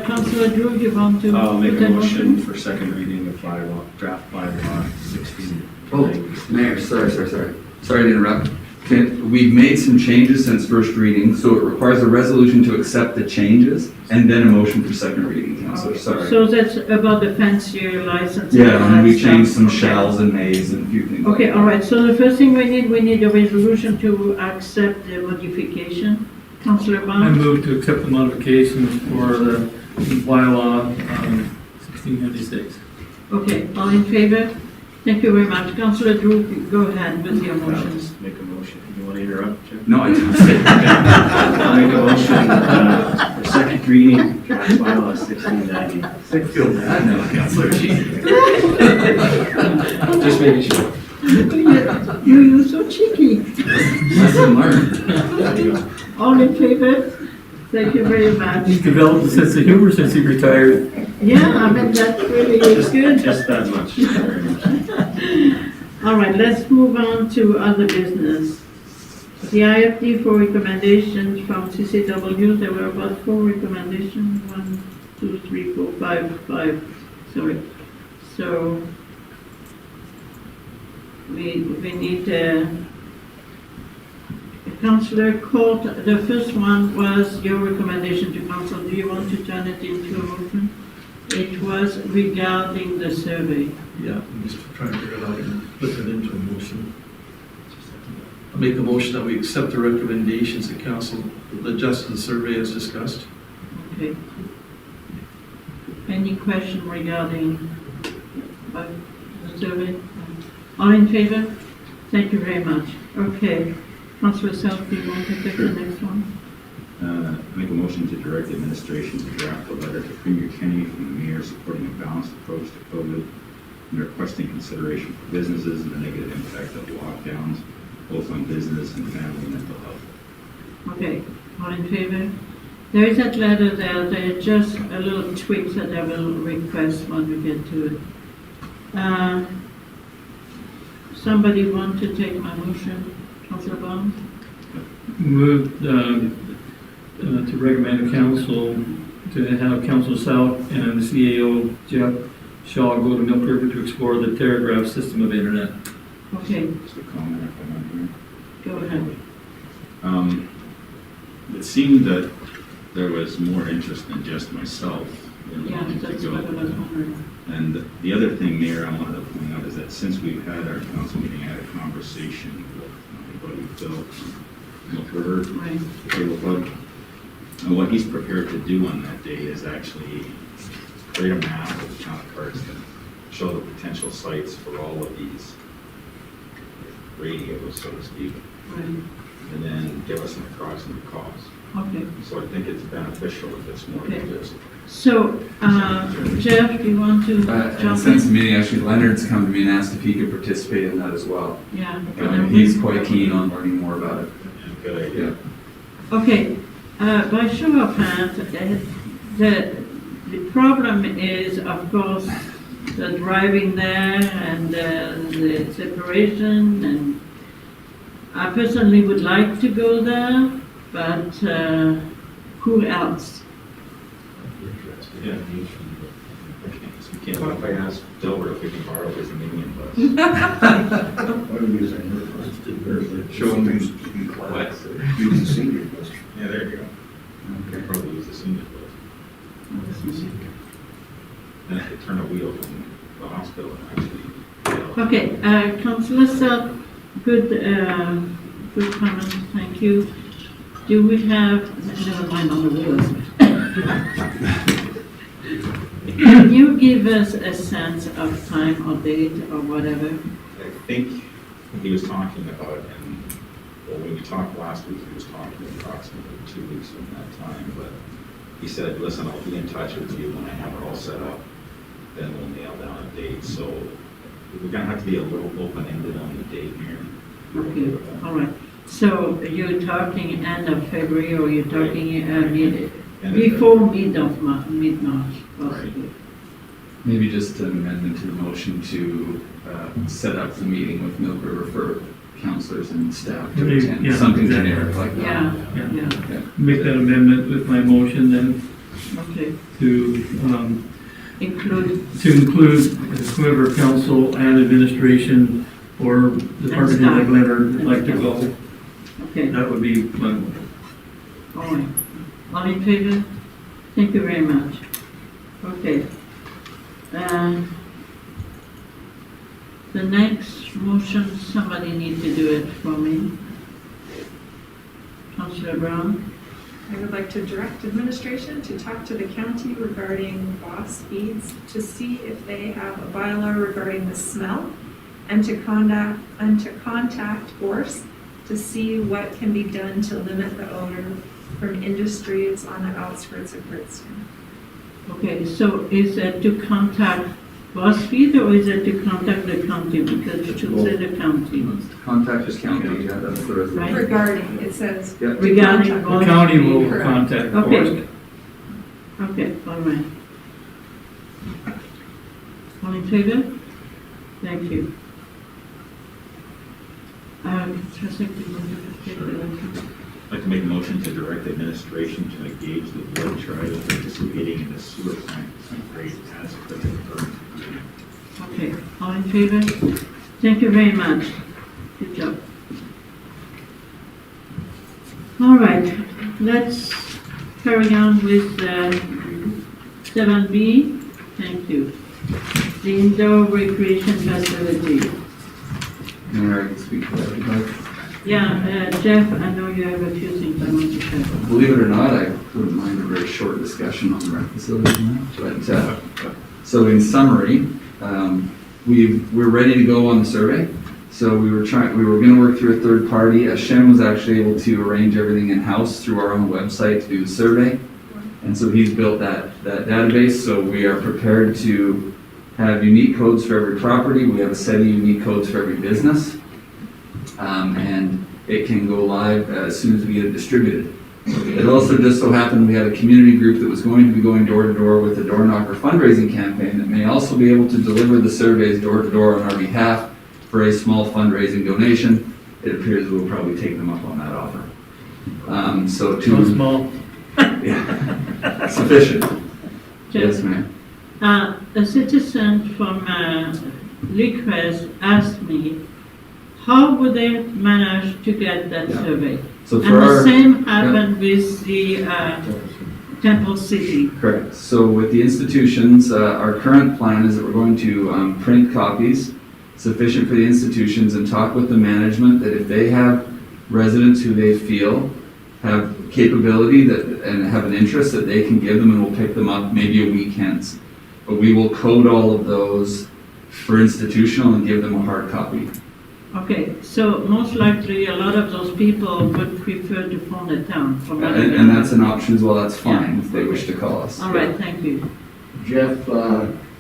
S3: Councillor Drew, you want to?
S9: I'll make
S3: put
S9: a
S3: that
S9: motion for second reading of bylaw, draft bylaw 16.
S6: Oh, Mayor, sorry to interrupt. We've made some changes since first reading, so it requires a resolution to accept the changes and then a motion for second reading, Councillor, sorry.
S3: So that's about the fancier license.
S6: Yeah, and we
S3: stuff.
S6: changed some
S3: Okay.
S6: shalls and mays and a few things.
S3: Okay,
S6: like
S3: all right, so the first thing we need a resolution to accept the modification. Councillor
S2: I
S3: Barnes?
S2: move to accept the modifications for the bylaw 1696.
S3: Okay, all in favor? Thank you very much. Councillor Drew, go ahead with your motions.
S9: Make a motion. You want to interrupt, Jeff?
S6: No, I didn't.
S9: I'll make a motion for second reading, draft bylaw 1690.
S6: I feel bad now, Councillor.
S9: Just making sure.
S3: You're so cheeky.
S6: Lesson learned.
S3: All in favor? Thank you very much.
S2: He's developed a sense of humor since he retired.
S3: Yeah, I mean, that really is good.
S9: Just that much. Very much.
S3: All right, let's move on to other business. The IFD for recommendations from CCW, there were about 4 recommendations, 1, 2, 3, 4, 5, sorry. So we need Councillor Court, the first one was your recommendation to council. Do you want to turn it into a motion? It was regarding the survey.
S7: Yeah, I'm just trying to figure it out and put it into a motion. I'll make a motion that we accept the recommendations that council adjusted the survey as discussed.
S3: Okay. Any question regarding the survey? All in favor? Thank you very much. Okay. Councillor Selk, do you want to take the next one?
S10: Make a motion to direct the administration to draft a letter to Premier Kenny from the mayor supporting a balanced approach to COVID and requesting consideration for businesses and the negative impact of lockdowns, both on business and family mental health.
S3: Okay. All in favor? There is that letter there. There are just a little tweaks that I will request when we get to it. Somebody want to take my motion? Councillor Barnes?
S2: Move to recommend council to have Council Selk and the CAO Jeff Shaw go to Milk River to explore the telegraph system of internet.
S3: Okay,
S10: Just a comment if I'm not here.
S3: go ahead.
S10: It seemed that there was more interest than just myself in
S3: Yeah,
S10: wanting to
S3: that's
S10: go.
S3: what I was wondering.
S10: And the other thing, Mayor, I wanted to point out is that since we've had our council meeting, I had a conversation with my buddy Phil from Milk River
S3: Right.
S10: Cable Club. And what he's prepared to do on that day is actually create a map of the town of Cardston, show the potential sites for all of these radios, so to speak,
S3: Right.
S10: and then give us an approximate cost.
S3: Okay.
S10: So I think it's beneficial if it's more
S3: Okay.
S10: than just.
S3: So, Jeff, do you want to
S6: And
S3: jump
S6: since the
S3: in?
S6: meeting, actually, Leonard's come to me and asked if he could participate in that as well.
S3: Yeah.
S6: He's quite keen on learning more about it.
S10: Good idea.
S3: Okay, by show of hands, the problem is, of course, the driving there and the separation, and I personally would like to go there, but who else?
S10: Yeah. We can't, what if I ask Delbert if we can borrow his minion bus? Show him what?
S4: Use the senior bus.
S10: Yeah, there you go. Okay. Probably use the senior bus. And I could turn a wheel from the hospital and actually.
S3: Okay, Councillor Selk, good comment, thank you. Do we have, never mind on the wheels. Can you give us a sense of time or date or whatever?
S10: I think he was talking about, and well, when we talked last week, he was talking approximately 2 weeks from that time, but he said, listen, I'll be in touch with you when I have it all set up, then we'll nail down a date. So we're gonna have to be a little open-ended on the date here.
S3: Okay, all right. So you're talking end of February, or you're talking before mid-March, possibly?
S6: Maybe just an amendment to the motion to set up the meeting with Milk River for councillors and staff to
S2: Yeah,
S6: attend, something
S2: exactly.
S6: generic like that.
S3: Yeah.
S2: Make that amendment with my motion then
S3: Okay,
S2: to
S3: include,
S2: include whoever council and administration or department head of Leonard would like to go.
S3: okay,
S2: That would be my motion.
S3: all right. All in favor? Thank you very much. Okay. The next motion, somebody need to do it for me. Councillor Brown?
S1: I would like to direct administration to talk to the county regarding boss feeds to see if they have a bylaw regarding the smell, and to contact Force to see what can be done to limit the odor from industries on the outskirts of Cardston.
S3: Okay, so is that to contact BuzzFeed or is it to contact the county? Because it should say the county.
S6: Contact the county, yeah, that's the resolution.
S3: Right.
S1: Regarding, it says.
S6: Yeah.
S1: to
S3: Regarding
S1: contact-
S2: The county will
S1: Correct.
S2: contact
S3: Okay.
S2: Forrest.
S3: Okay, all right. All in favor? Thank you. Trustee, do you want to take the motion?
S10: I'd like to make a motion to direct administration to engage the board trial participating in the sewer plant upgrade as per the current.
S3: Okay, all in favor? Thank you very much. Good job. All right, let's carry on with 7B. Thank you. The indoor recreation facility.
S6: Mayor, I can speak for everybody.
S3: Yeah, Jeff, I know you have a few things I want to say.
S6: Believe it or not, I wouldn't mind a very short discussion on the rec facility now. But, so in summary, we're ready to go on the survey. So we were going to work through a third party. Shem was actually able to arrange everything in-house through our own website to do the survey. And so he's built that database. So we are prepared to have unique codes for every property. We have a set of unique codes for every business. And it can go live as soon as we get it distributed. It also just so happened we had a community group that was going to be going door to door with a door knocker fundraising campaign that may also be able to deliver the surveys door to door on our behalf for a small fundraising donation. It appears we'll probably take them up on that offer. So
S2: So small.
S6: yeah, sufficient. Yes, ma'am.
S3: A citizen from Lickrest asked me, how would they manage to get that
S6: Yeah.
S3: survey?
S6: So
S3: And
S6: for
S3: the
S6: our
S3: same happened with the Temple City.
S6: correct. So with the institutions, our current plan is that we're going to print copies sufficient for the institutions and talk with the management that if they have residents who they feel have capability and have an interest that they can give them, and we'll pick them up maybe a week hence. But we will code all of those for institutional and give them a hard copy.
S3: Okay, so most likely a lot of those people would prefer to phone the town. from what I
S6: And
S3: know.
S6: that's an option as well. That's fine if they wish to call us.
S3: All right, thank you.
S4: Jeff,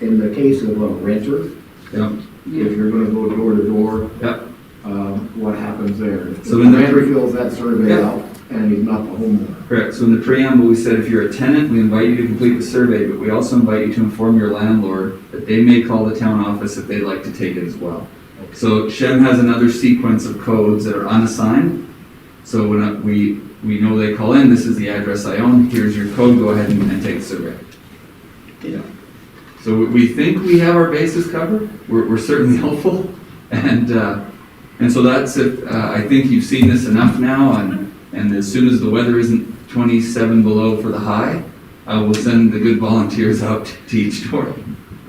S4: in the case of a renter,
S6: Yep.
S4: if you're gonna go door to door,
S6: Yep.
S4: what happens there. If
S6: So
S4: the
S6: in the-
S4: commander fills that survey
S6: Yeah.
S4: out and he's not the homeowner.
S6: Correct, so in the preamble, we said if you're a tenant, we invite you to complete the survey, but we also invite you to inform your landlord that they may call the town office if they'd like to take it as well. So Shem has another sequence of codes that are unassigned. So when we know they call in, this is the address I own, here's your code, go ahead and take the survey.
S3: Yeah.
S6: So we think we have our bases covered, we're certainly hopeful, and so that's it. I think you've seen this enough now, and as soon as the weather isn't 27 below for the high, I will send the good volunteers out to each door.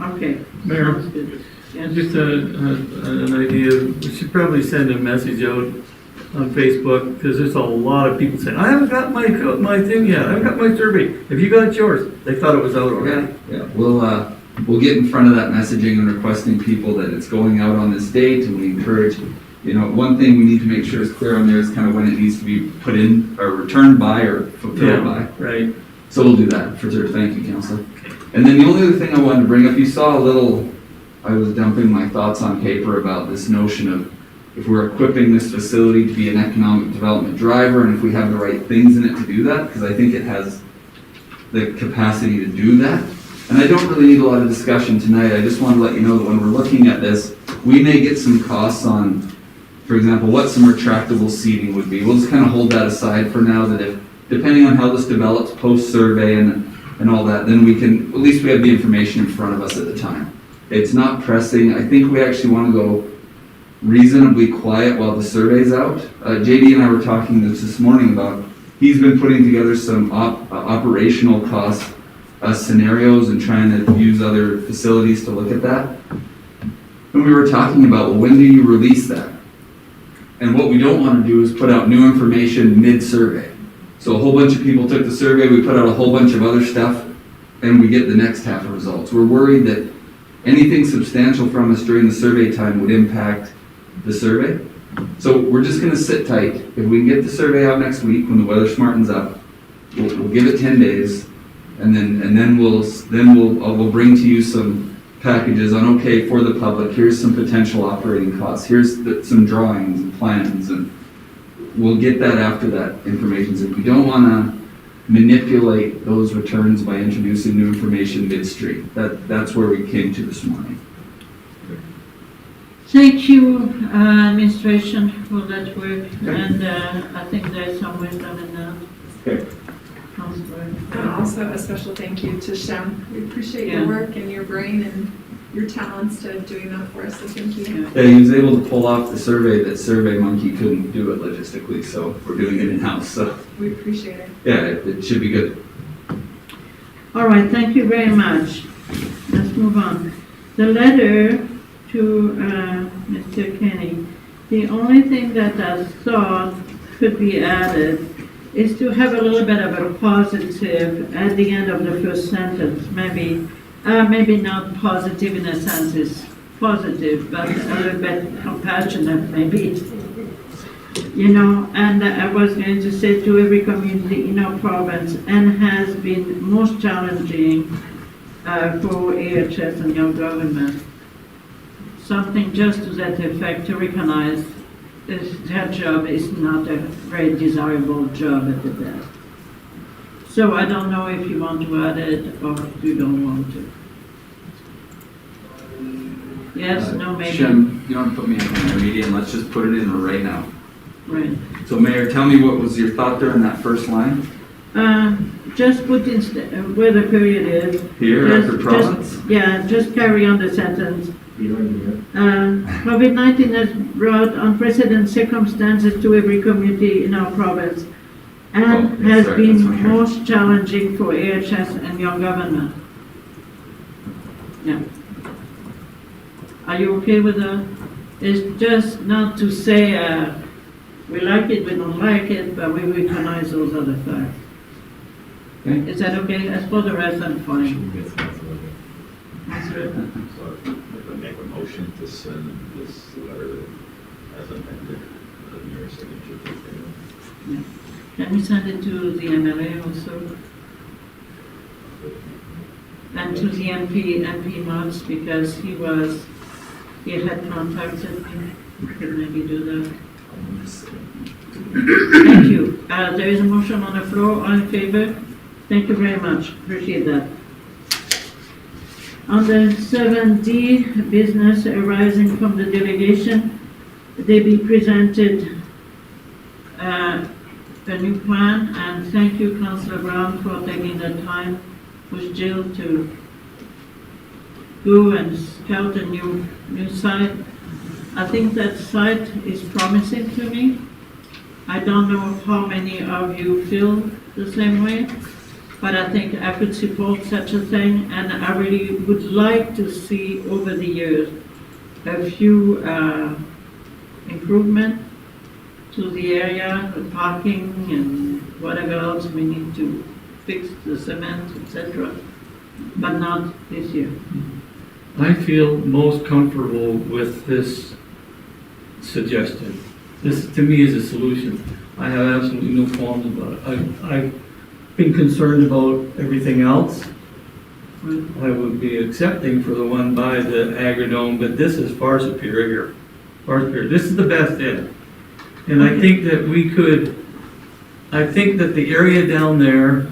S3: Okay.
S2: Mayor,
S3: Sounds good. Yes.
S2: just an idea, we should probably send a message out on Facebook, because there's a lot of people saying, I haven't got my thing yet, I haven't got my survey. Have you got yours? They thought it was out already.
S6: Yeah, we'll get in front of that messaging and requesting people that it's going out on this date, and we encourage, one thing we need to make sure is clear on there is kind of when it needs to be put in, or returned by, or fulfilled by.
S2: Right.
S6: So we'll do that for sure, thank you, Councillor. And then the only other thing I wanted to bring up, you saw I was dumping my thoughts on paper about this notion of if we're equipping this facility to be an economic development driver, and if we have the right things in it to do that, because I think it has the capacity to do that. And I don't really need a lot of discussion tonight, I just want to let you know that when we're looking at this, we may get some costs on, for example, what some retractable seating would be. We'll just kind of hold that aside for now, that if, depending on how this develops post-survey and all that, then we can, at least we have the information in front of us at the time. It's not pressing, I think we actually want to go reasonably quiet while the survey's out. JD and I were talking this morning about, he's been putting together some operational cost scenarios and trying to use other facilities to look at that. And we were talking about, well, when do you release that? And what we don't want to do is put out new information mid-survey. So a whole bunch of people took the survey, we put out a whole bunch of other stuff, and we get the next half of results. We're worried that anything substantial from us during the survey time would impact the survey. So we're just gonna sit tight. If we can get the survey out next week when the weather smartens up, we'll give it 10 days, and then we'll bring to you some packages on, okay, for the public, here's some potential operating costs, here's some drawings and plans, and we'll get that after that information. So we don't wanna manipulate those returns by introducing new information midstream. That's where we came to this morning.
S3: Thank you, administration, for that work, and I think there's some wisdom in that.
S6: Okay.
S3: Councillor.
S1: And also a special thank you to Shem. We appreciate
S3: Yeah.
S1: your work and your brain and your talents to doing that for us, so thank you.
S6: Yeah, he was able to pull off the survey that Survey Monkey couldn't do it logistically, so we're doing it in-house, so
S1: We appreciate it.
S6: yeah, it should be good.
S3: All right, thank you very much. Let's move on. The letter to Mr. Kenny, the only thing that I thought could be added is to have a little bit of a positive at the end of the first sentence, maybe not positive in a sense is positive, but a little bit compassionate maybe. And I was going to say to every community in our province, and has been most challenging for AHS and your government. Something just to that effect, to recognize that job is not a very desirable job at the best. So I don't know if you want to add it or you don't want to. Yes, no, maybe.
S6: Shem, you don't put me in there immediately, let's just put it in right now.
S3: Right.
S6: So Mayor, tell me what was your thought there in that first line?
S3: Just put in where the period is.
S6: Here, after province?
S3: Just carry on the sentence. COVID-19 has brought unprecedented circumstances to every community in our province and has been most challenging for AHS and your government. Yeah. Are you okay with that? It's just not to say we like it, we don't like it, but we recognize those other facts.
S6: Okay.
S3: Is that okay? As for the rest, I'm fine.
S10: So I make a motion to send this letter as amended, your signature.
S3: Yeah. Can we send it to the MLA also? And to the MP Mods, because he had contacted me. Can Maggie do that? Thank you. There is a motion on the floor. All in favor? Thank you very much. Appreciate that. Under 7D, business arising from the delegation, they be presented a new plan, and thank you, Councillor Brown, for taking the time with Jill to go and scout a new site. I think that site is promising to me. I don't know how many of you feel the same way, but I think I could support such a thing, and I really would like to see over the years a few improvement to the area, the parking and whatever else we need to fix, the cement, etc., but not this year.
S2: I feel most comfortable with this suggestion. This, to me, is a solution. I have absolutely no qualms about it. I've been concerned about everything else. I would be accepting for the one by the Agrodome, but this is far superior. Far superior. This is the best in. And I think that we could, I think that the area down there,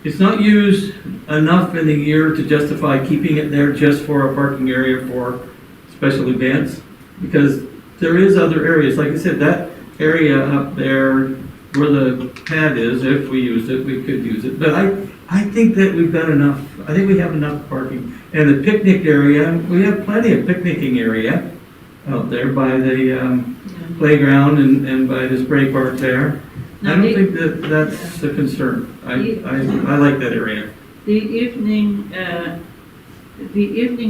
S2: it's not used enough in the year to justify keeping it there just for a parking area for special events, because there is other areas. Like I said, that area up there where the pad is, if we used it, we could use it. But I think that we've got enough. I think we have enough parking. And the picnic area, we have plenty of picnicking area out there by the playground and by the spray park there. I don't think that that's a concern. I like that area.
S3: The evening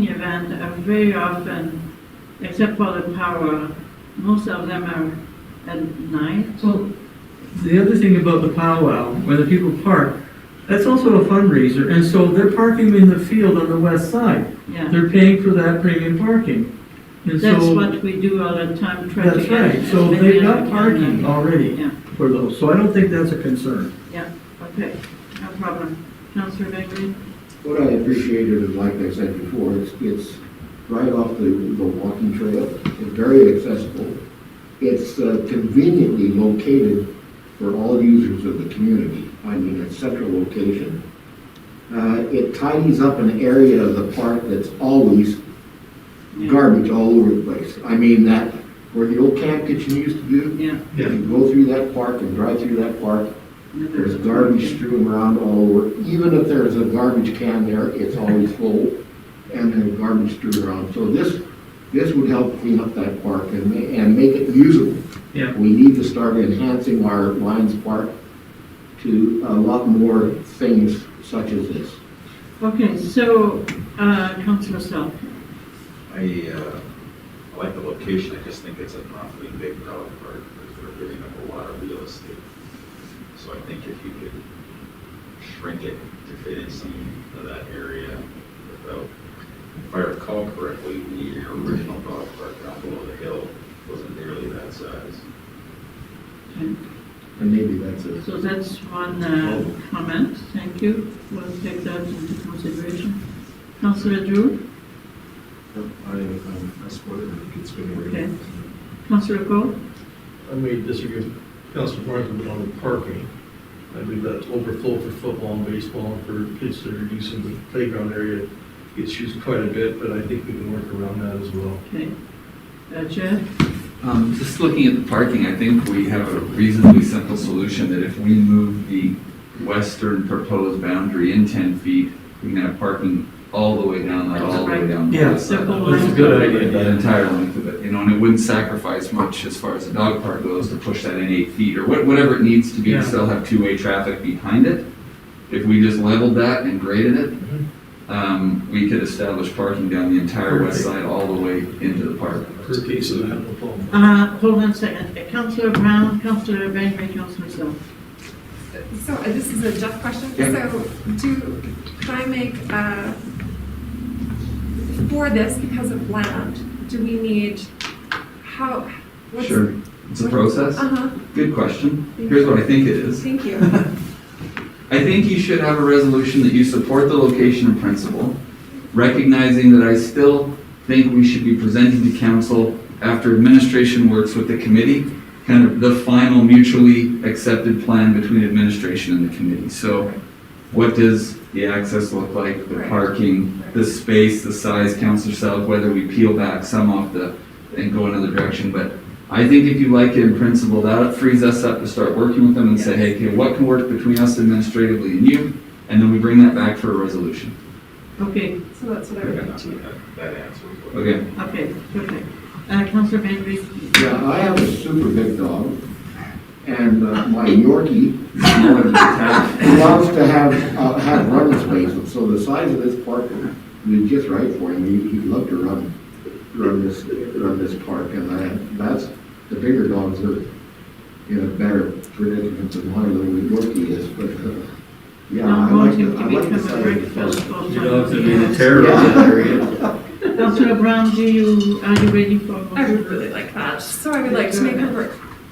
S3: event are very often, except for the power, most of them are at night.
S2: Well, the other thing about the powwow, where the people park, that's also a fundraiser, and so they're parking in the field on the west side.
S3: Yeah,
S2: They're paying for that premium parking. And
S3: that's
S2: so,
S3: what we do all the time. Try to
S2: that's
S3: get
S2: right,
S3: as
S2: so
S3: many
S2: they've
S3: as
S2: got
S3: we can.
S2: parking already
S3: Yeah,
S2: for those, so I don't think that's a concern.
S3: okay, no problem. Councillor Bengry?
S4: What I appreciated is, like I said before, it's right off the walking trail. It's very accessible. It's conveniently located for all users of the community. I mean, it's central location. It tidies up an area of the park that's always garbage all over the place. I mean, that, where the old camp kitchen used to do,
S3: Yeah.
S4: if you go through that park and drive through that park, there's garbage strewn around all over. Even if there's a garbage can there, it's always full, and there's garbage strewn around. So this would help clean up that park and make it usable.
S2: Yeah.
S4: We need to start enhancing our Lions Park to a lot more things such as this.
S3: Okay, so, Councillor Selk.
S10: I like the location, I just think it's an awfully big dog park, because we're giving up a lot of real estate. So I think if you could shrink it to fit in some of that area without, if I recall correctly, the original dog park down below the hill wasn't nearly that size.
S3: Okay.
S4: And maybe that's it.
S3: So that's one comment, thank you. We'll take that into consideration. Councillor Drew?
S7: I support it. I think it's been a
S3: Okay. Councillor Cole?
S7: I may disagree with Councillor Barnes on the parking. I believe that overflow for football and baseball and for kids that are using the playground area gets used quite a bit, but I think we can work around that as well.
S3: Okay. Chair?
S6: Just looking at the parking, I think we have a reasonably simple solution that if we move the western proposed boundary in 10 feet, we can have parking all the way down that, all the way down.
S2: Yeah,
S6: both sides.
S2: that's a good idea.
S6: That entire length of it, and it wouldn't sacrifice much as far as the dog park goes to push that in 8 feet or whatever it needs to be
S2: Yeah.
S6: to still have two-way traffic behind it. If we just leveled that and graded it, we could establish parking down the entire west side all the way into the park.
S7: Per case, I have no problem.
S3: Hold on a second. Councillor Brown, Councillor Bengry, Councillor Selk.
S1: So this is a Jeff question.
S6: Yeah.
S1: So could I make, for this, because of land, do we need, what's?
S6: Sure. It's a process?
S1: Uh-huh,
S6: Good question. Here's what I think it is.
S1: thank you.
S6: I think you should have a resolution that you support the location in principle, recognizing that I still think we should be presenting to council after administration works with the committee, kind of the final mutually accepted plan between administration and the committee. So what does the access look like, the
S1: Right.
S6: parking, the space, the size, Councillor Selk, whether we peel back some off and go another direction. But I think if you like it in principle, that frees us up to start working with them and say, hey, okay, what can work between us administratively and you? And then we bring that back for a resolution.
S3: Okay,
S1: So that's what I would like to.
S10: That answers what.
S6: Okay.
S3: okay, perfect. Councillor Bengry.
S4: Yeah, I have a super big dog, and my Yorkie loves to have run space, and so the size of this park would be just right for him. He'd love to run this park, and that's, the bigger dogs are in a better predicament than my little Yorkie is, but, yeah,
S3: Now
S4: I like
S3: voting
S4: the,
S3: to
S4: I like the
S3: become a
S4: size of
S3: breakfast
S4: the
S3: for
S4: park.
S2: You know, to be
S3: somebody
S2: the terror of that area.
S3: Councillor Brown, are you ready for a
S1: I would
S3: motion?
S1: really like that. So I would like to make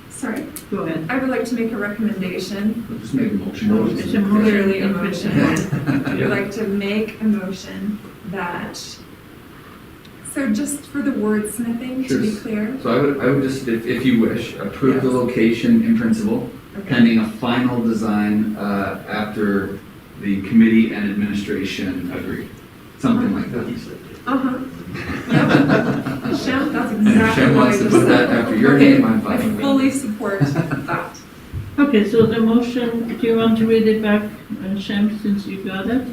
S1: sorry,
S3: Go ahead.
S1: I would like to make a recommendation,
S6: Just make a motion.
S3: It's a motion.
S1: clearly a
S3: in
S1: motion.
S3: principle.
S1: I would like to make a motion that, so just for the wordsmithing, to be
S6: Sure.
S1: clear.
S6: So I would just, if you wish, approve the
S1: Yes.
S6: location in principle,
S1: Okay.
S6: pending a final design after the committee and administration agree. Something like that.
S1: Uh-huh. Yep. Shem, that's
S6: And if
S1: exactly
S6: Shem
S1: what I
S6: wants to
S1: just
S6: put that
S1: said.
S6: after your
S1: Okay,
S6: name, I'm
S1: I
S6: fine.
S1: fully support that.
S3: Okay, so the motion, do you want to read it back, Shem, since you got it?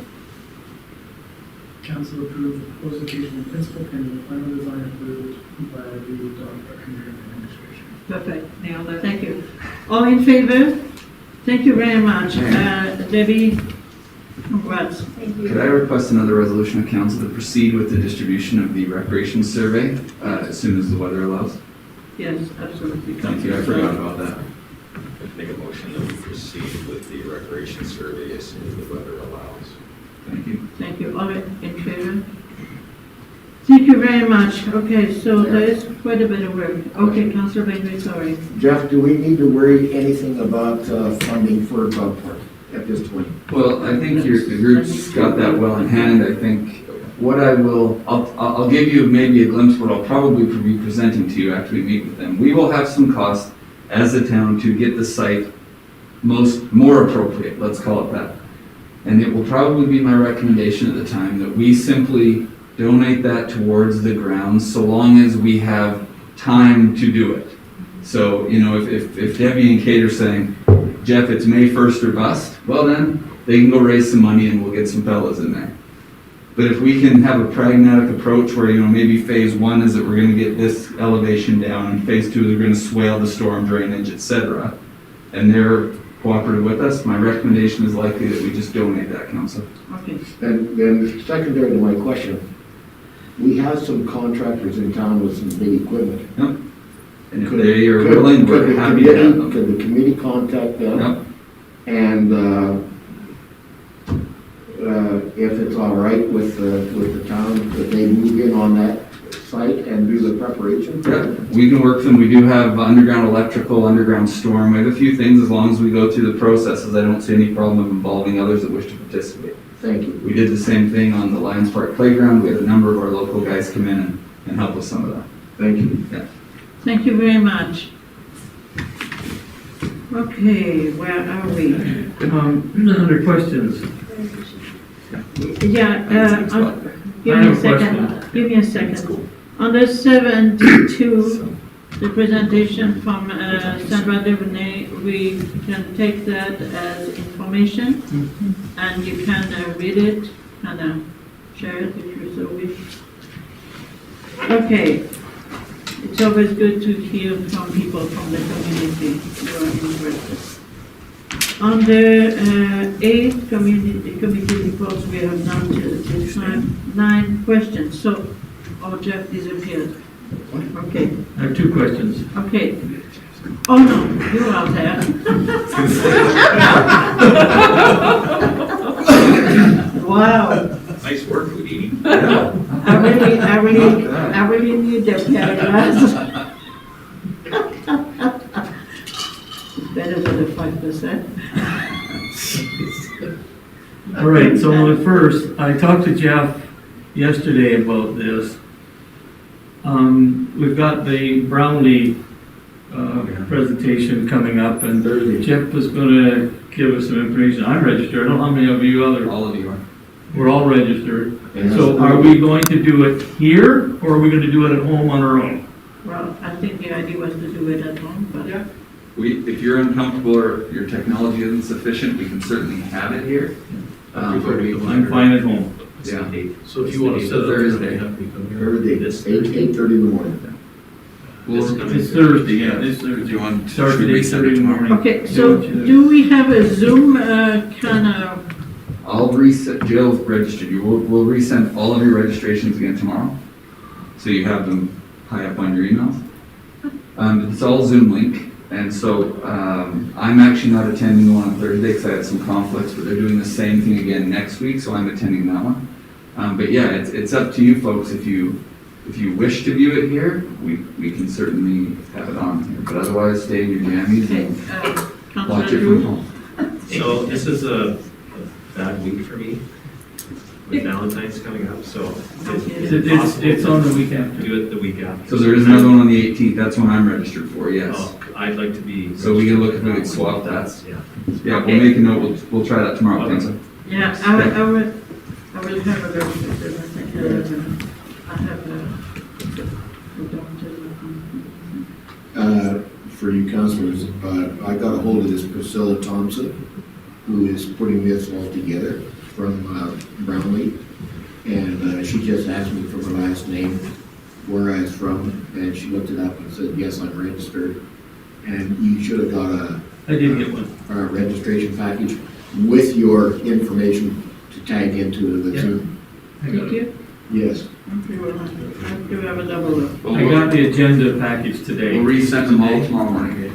S11: Council approved the proposed location in principle pending the final design approved by the dog park committee and administration.
S3: Perfect, nailed it. Thank you. All in favor? Thank you very much. Debbie, congrats.
S1: Thank you.
S6: Could I request another resolution of council to proceed with the distribution of the recreation survey as soon as the weather allows?
S3: Yes, absolutely.
S6: Thank you, I forgot about that.
S10: Make a motion that we proceed with the recreation survey as soon as the weather allows.
S6: Thank you.
S3: Thank you. All in favor? Thank you very much. Okay, so there is quite a bit of work. Okay, Councillor Bengry, sorry.
S4: Jeff, do we need to worry anything about funding for a dog park at this point?
S6: Well, I think the group's got that well in hand. I think what I'll give you maybe a glimpse of what I'll probably be presenting to you after we meet with them. We will have some costs as a town to get the site more appropriate, let's call it that. And it will probably be my recommendation at the time that we simply donate that towards the grounds so long as we have time to do it. So, you know, if Debbie and Kate are saying, Jeff, it's May 1st or bust, well then, they can go raise some money and we'll get some fellas in there. But if we can have a pragmatic approach where, you know, maybe phase 1 is that we're gonna get this elevation down, and phase 2 they're gonna swale the storm drainage, etc., and they're cooperative with us, my recommendation is likely that we just donate that, Council.
S3: Okay.
S4: And then secondary to my question, we have some contractors in town with some big equipment.
S6: And if they are willing, we're happy to have them.
S4: Could the committee contact them?
S6: Yep.
S4: And if it's all right with the town, that they move in on that site and do the preparation?
S6: Yeah, we can work them. We do have underground electrical, underground storm. We have a few things as long as we go through the processes. I don't see any problem of involving others that wish to participate.
S4: Thank you.
S6: We did the same thing on the Lions Park Playground. We had a number of our local guys come in and help with some of that.
S4: Thank you.
S6: Yeah.
S3: Thank you very much. Okay, where are we?
S2: Under questions.
S3: Yeah, give
S2: I
S3: me
S2: have
S3: a
S2: a
S3: second.
S2: question.
S3: Give me a second. Under 72, the presentation from Sandra Devenay, we can take that as information, and you can read it and share it if you so wish. Okay. It's always good to hear from people from the community who are interested. Under 8 committee reports, we have done till this time 9 questions. So, Jeff disappeared. Okay,
S2: I have 2 questions.
S3: okay. Oh no, you're out there. Wow.
S10: Nice work, Houdini.
S3: I really need that pair of glasses. It's better than the 5%.
S2: All right, so first, I talked to Jeff yesterday about this. we've got the Brownlee presentation coming up, and Jeff was gonna give us some information. I'm registered. I don't know how many of you other.
S6: All of you are.
S2: We're all registered. So are we going to do it here, or are we gonna do it at home on our own?
S3: Well, I think the idea was to do it at home, but.
S6: Yeah. If you're uncomfortable or your technology isn't sufficient, we can certainly have it here.
S2: I'm fine at home.
S6: Yeah.
S7: So if you want to set it up.
S6: Thursday.
S7: you have to come here.
S4: Thursday,
S9: This
S4: 8:30 in the morning.
S2: It's Thursday, yeah, it's
S6: Do
S2: Thursday.
S6: you want
S2: Start
S6: to
S2: at
S6: reset
S2: 8:30
S6: it
S2: in the
S6: tomorrow?
S2: morning.
S3: Okay, so do we have a Zoom kind of,
S6: I'll reset, Jill registered you. We'll resend all of your registrations again tomorrow. So you have them high up on your emails. It's all Zoom link. And so I'm actually not attending the one on Thursday because I had some conflicts, but they're doing the same thing again next week, so I'm attending that one. But yeah, it's up to you folks. If you wish to view it here, we can certainly have it on here. But otherwise, stay in your jammies
S3: okay,
S6: and
S3: Councillor
S6: watch it from
S3: Drew?
S6: home.
S12: So this is a bad week for me, with Valentine's coming up, so is it possible
S2: It's on the
S12: to
S2: week after.
S12: do it the week after?
S6: So there is another one on the 18th. That's one I'm registered for, yes.
S12: Oh, I'd like to be.
S6: So we can look if we can swap that.
S12: That's, yeah.
S6: Yeah,
S3: Okay.
S6: we'll make a note. We'll try that tomorrow,
S12: Okay.
S6: Councillor.
S3: Yeah, I will have a look at it. I have a doctor.
S4: For you councillors, I got a hold of this Priscilla Thompson, who is putting this all together from Brownlee. And she just asked me for my last name, where I was from, and she looked it up and said, yes, I'm registered. And you should have got
S2: I did get one.
S4: a registration package with your information to tag into the
S2: Yeah.
S4: Zoom.
S2: I got
S3: Thank
S2: it.
S3: you.
S4: Yes.
S3: Okay, well, I do have a double look.
S2: I got the agenda package today.
S6: We'll resend them all tomorrow morning.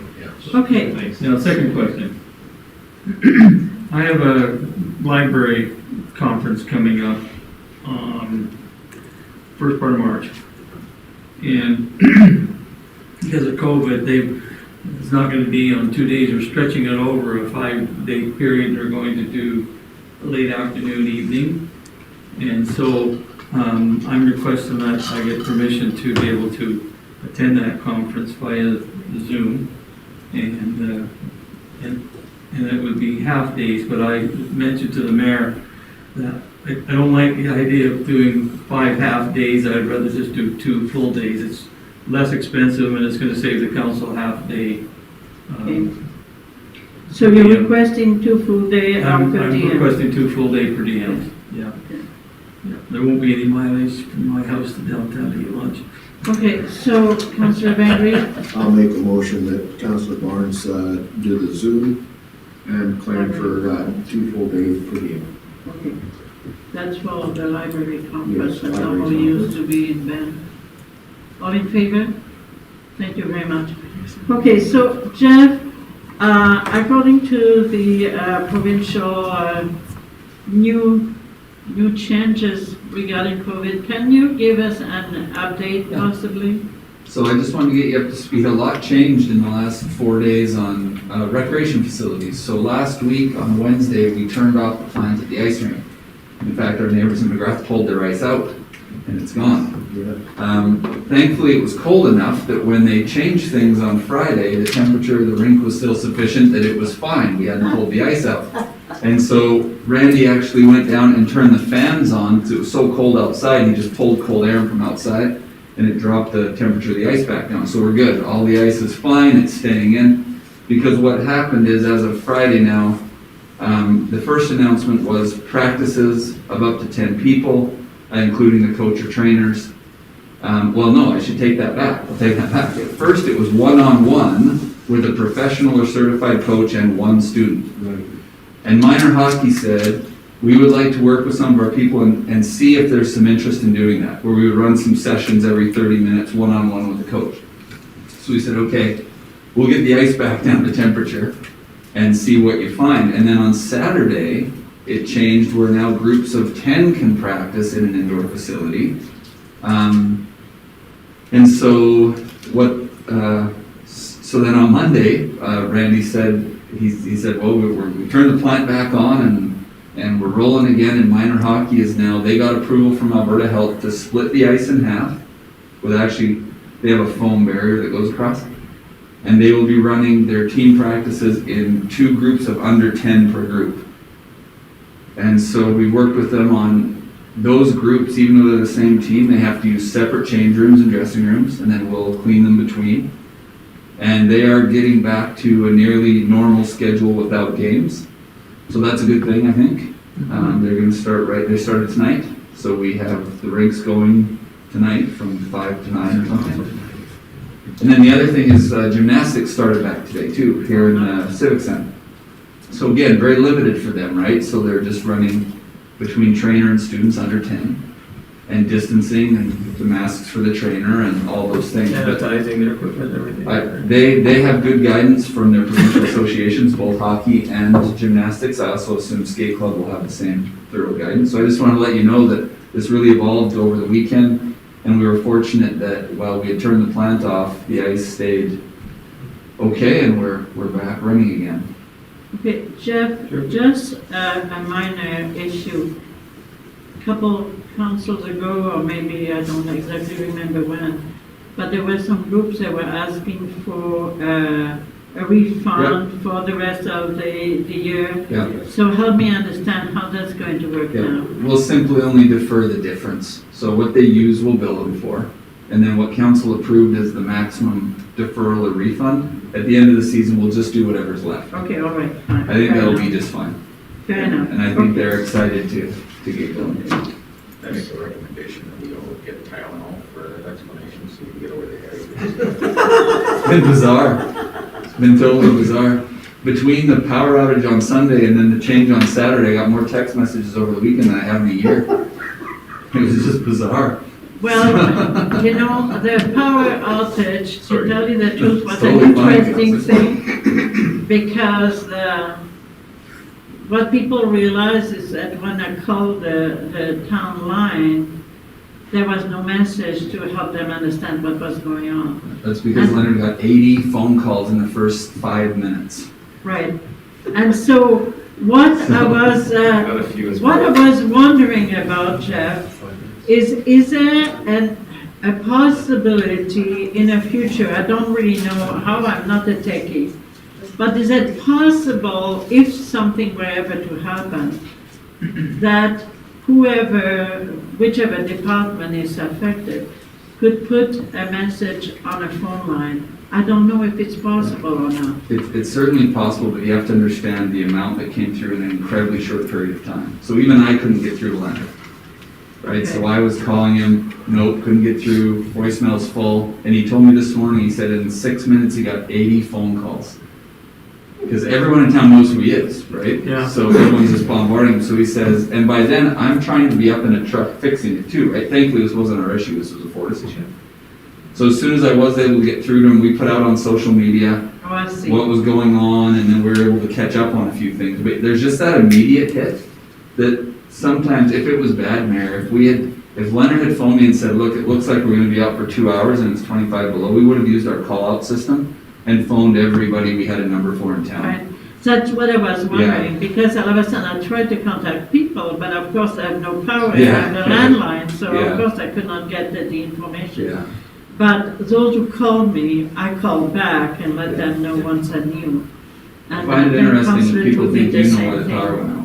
S3: Okay,
S12: Thanks.
S2: Now, second question. I have a library conference coming up first part of March. And because of COVID, it's not going to be on 2 days. They're stretching it over a 5-day period. They're going to do late afternoon, evening. And so I'm requesting that I get permission to be able to attend that conference via Zoom. And it would be half days, but I mentioned to the mayor that I don't like the idea of doing 5 half days. I'd rather just do 2 full days. It's less expensive and it's going to save the council half day.
S3: so you're requesting 2 full day
S2: I'm
S3: per diem?
S2: requesting 2 full day per diem. Yeah. Yeah. There won't be any mileage from my house to downtown to eat lunch.
S3: Okay, so Councillor Bengry,
S4: I'll make a motion that Councillor Barnes do the Zoom and claim for 2 full days per diem.
S3: okay, that's for the library conference
S4: Yes,
S3: that
S4: library
S3: normally used
S4: conference.
S3: to be in Bend. All in favor? Thank you very much. Okay, so Jeff, according to the provincial new changes regarding COVID, can you give us an update possibly?
S6: So I just wanted to get you up to speed. A lot changed in the last 4 days on recreation facilities. So last week on Wednesday, we turned off the plants at the ice rink. In fact, our neighbors in McGrath pulled their ice out and it's gone. Thankfully, it was cold enough that when they changed things on Friday, the temperature of the rink was still sufficient that it was fine. We hadn't pulled the ice out. And so Randy actually went down and turned the fans on because it was so cold outside. He just pulled cold air from outside and it dropped the temperature of the ice back down. So we're good. All the ice is fine. It's staying in. Because what happened is as of Friday now, the first announcement was practices of up to 10 people, including the coach or trainers. Well, no, I should take that back. I'll take that back. At first, it was one-on-one with a professional or certified coach and 1 student. And minor hockey said, we would like to work with some of our people and see if there's some interest in doing that, where we would run some sessions every 30 minutes, one-on-one with the coach. So we said, okay, we'll get the ice back down to temperature and see what you find. And then on Saturday, it changed where now groups of 10 can practice in an indoor facility. And so so then on Monday, Randy said, he said, well, we turned the plant back on and we're rolling again, and minor hockey is now, they got approval from Alberta Health to split the ice in half with actually, they have a foam barrier that goes across. And they will be running their team practices in 2 groups of under 10 per group. And so we worked with them on those groups, even though they're the same team, they have to use separate change rooms and dressing rooms, and then we'll clean them between. And they are getting back to a nearly normal schedule without games. So that's a good thing, I think. They're gonna start they started tonight. So we have the rinks going tonight from 5 to 9 or something. And then the other thing is gymnastics started back today too, here in the Civic Center. So again, very limited for them, right? So they're just running between trainer and students under 10, and distancing and the masks for the trainer and all those things.
S2: Sanitizing their equipment and everything.
S6: They have good guidance from their provincial associations, both hockey and gymnastics. I also assume skate club will have the same thorough guidance. So I just want to let you know that this really evolved over the weekend. And we were fortunate that while we had turned the plant off, the ice stayed okay, and we're back running again.
S3: Okay, Jeff, just a minor issue. A couple councils ago, or maybe I don't exactly remember when, but there were some groups that were asking for a refund for the rest of the year.
S6: Yeah.
S3: So help me understand how that's going to work now.
S6: We'll simply only defer the difference. So what they use, we'll bill them for. And then what council approved is the maximum deferral or refund. At the end of the season, we'll just do whatever's left.
S3: Okay, all right, fine.
S6: I think
S3: Fair
S6: that'll
S3: enough.
S6: be just fine.
S3: Fair enough.
S6: And I think they're excited to get going.
S10: I make a recommendation that we all get Tylenol for explanation so we can get over the head.
S6: It's been bizarre. It's been totally bizarre. Between the power outage on Sunday and then the change on Saturday, I got more text messages over the weekend than I have in a year. It was just bizarre.
S3: Well, you know, the power outage, to tell you the truth, was an
S6: Totally fine.
S3: interesting thing, because what people realize is that when I called the town line, there was no message to help them understand what was going on.
S6: That's because Leonard got 80 phone calls in the first 5 minutes.
S3: Right. And so what I was
S10: Got a few as
S3: what I
S10: well.
S3: was wondering about, Jeff, is there a possibility in the future, I don't really know how, I'm not a techie, but is it possible, if something were ever to happen, that whichever department is affected, could put a message on a phone line? I don't know if it's possible or not.
S6: It's certainly possible, but you have to understand the amount that came through in an incredibly short period of time. So even I couldn't get through to Leonard. Right, so I was calling him, nope, couldn't get through, voicemail's full, and he told me this morning, he said in 6 minutes he got 80 phone calls. Because everyone in town knows who he is, right?
S2: Yeah.
S6: So everyone's just bombarding him, so he says, and by then I'm trying to be up in a truck fixing it too, right? Thankfully this wasn't our issue, this was a Fortis issue. So as soon as I was able to get through to him, we put out on social media
S3: Oh, I see.
S6: what was going on, and then we were able to catch up on a few things. But there's just that immediate hit that sometimes, if it was bad, Mayor, if Leonard had phoned me and said, look, it looks like we're gonna be out for 2 hours and it's 25 below, we would have used our call-out system and phoned everybody we had a number for in town.
S3: Right. That's what I was wondering, because all of a sudden I tried to contact people, but of course I have no power, I have the landline, so
S6: Yeah.
S3: of course I could not get the information.
S6: Yeah,
S3: But those who called me, I called back and let them know once I knew.
S6: I
S3: And
S6: find it
S3: then
S6: interesting
S3: Councillor
S6: that people
S3: told me
S6: think
S3: the
S6: you know
S3: same
S6: why the
S3: thing.
S6: power went out.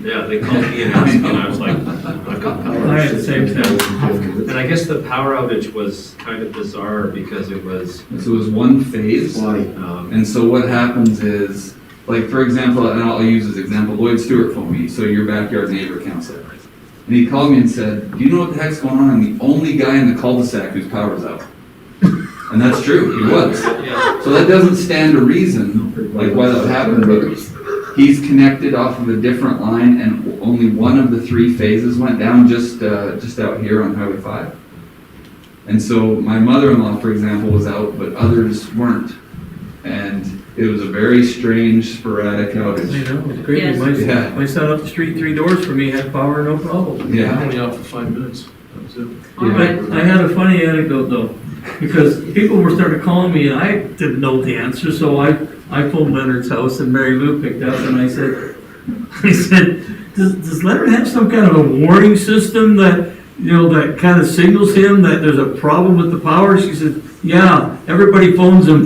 S12: Yeah, they called me and asked me, and I was like, I've got power.
S2: I had the same thing.
S12: And I guess the power outage was kind of bizarre because it was,
S6: So it was one phase,
S4: Why?
S6: and so what happens is, like, for example, and I'll use this example, Lloyd Stewart phoned me, so your backyard neighbor, Councillor. And he called me and said, do you know what the heck's going on? I'm the only guy in the cul-de-sac whose power's out. And that's true, he was.
S12: yeah,
S6: So that doesn't stand to reason, like why that happened, but he's connected off of a different line, and only one of the 3 phases went down just out here on Highway 5. And so my mother-in-law, for example, was out, but others weren't. And it was a very strange, sporadic
S2: I
S6: outage.
S2: know, it's crazy.
S3: Yes.
S6: Yeah.
S2: My son up the street 3 doors from me had power, no problem.
S6: Yeah.
S7: Only out for 5 minutes. That was it.
S3: All right.
S2: I had a funny anecdote though, because people were starting calling me and I didn't know the answer, so I phoned Leonard's house and Mary Lou picked up and I said, does Leonard have some kind of a warning system that you know, that kind of signals him that there's a problem with the power? She said, yeah, everybody phones him.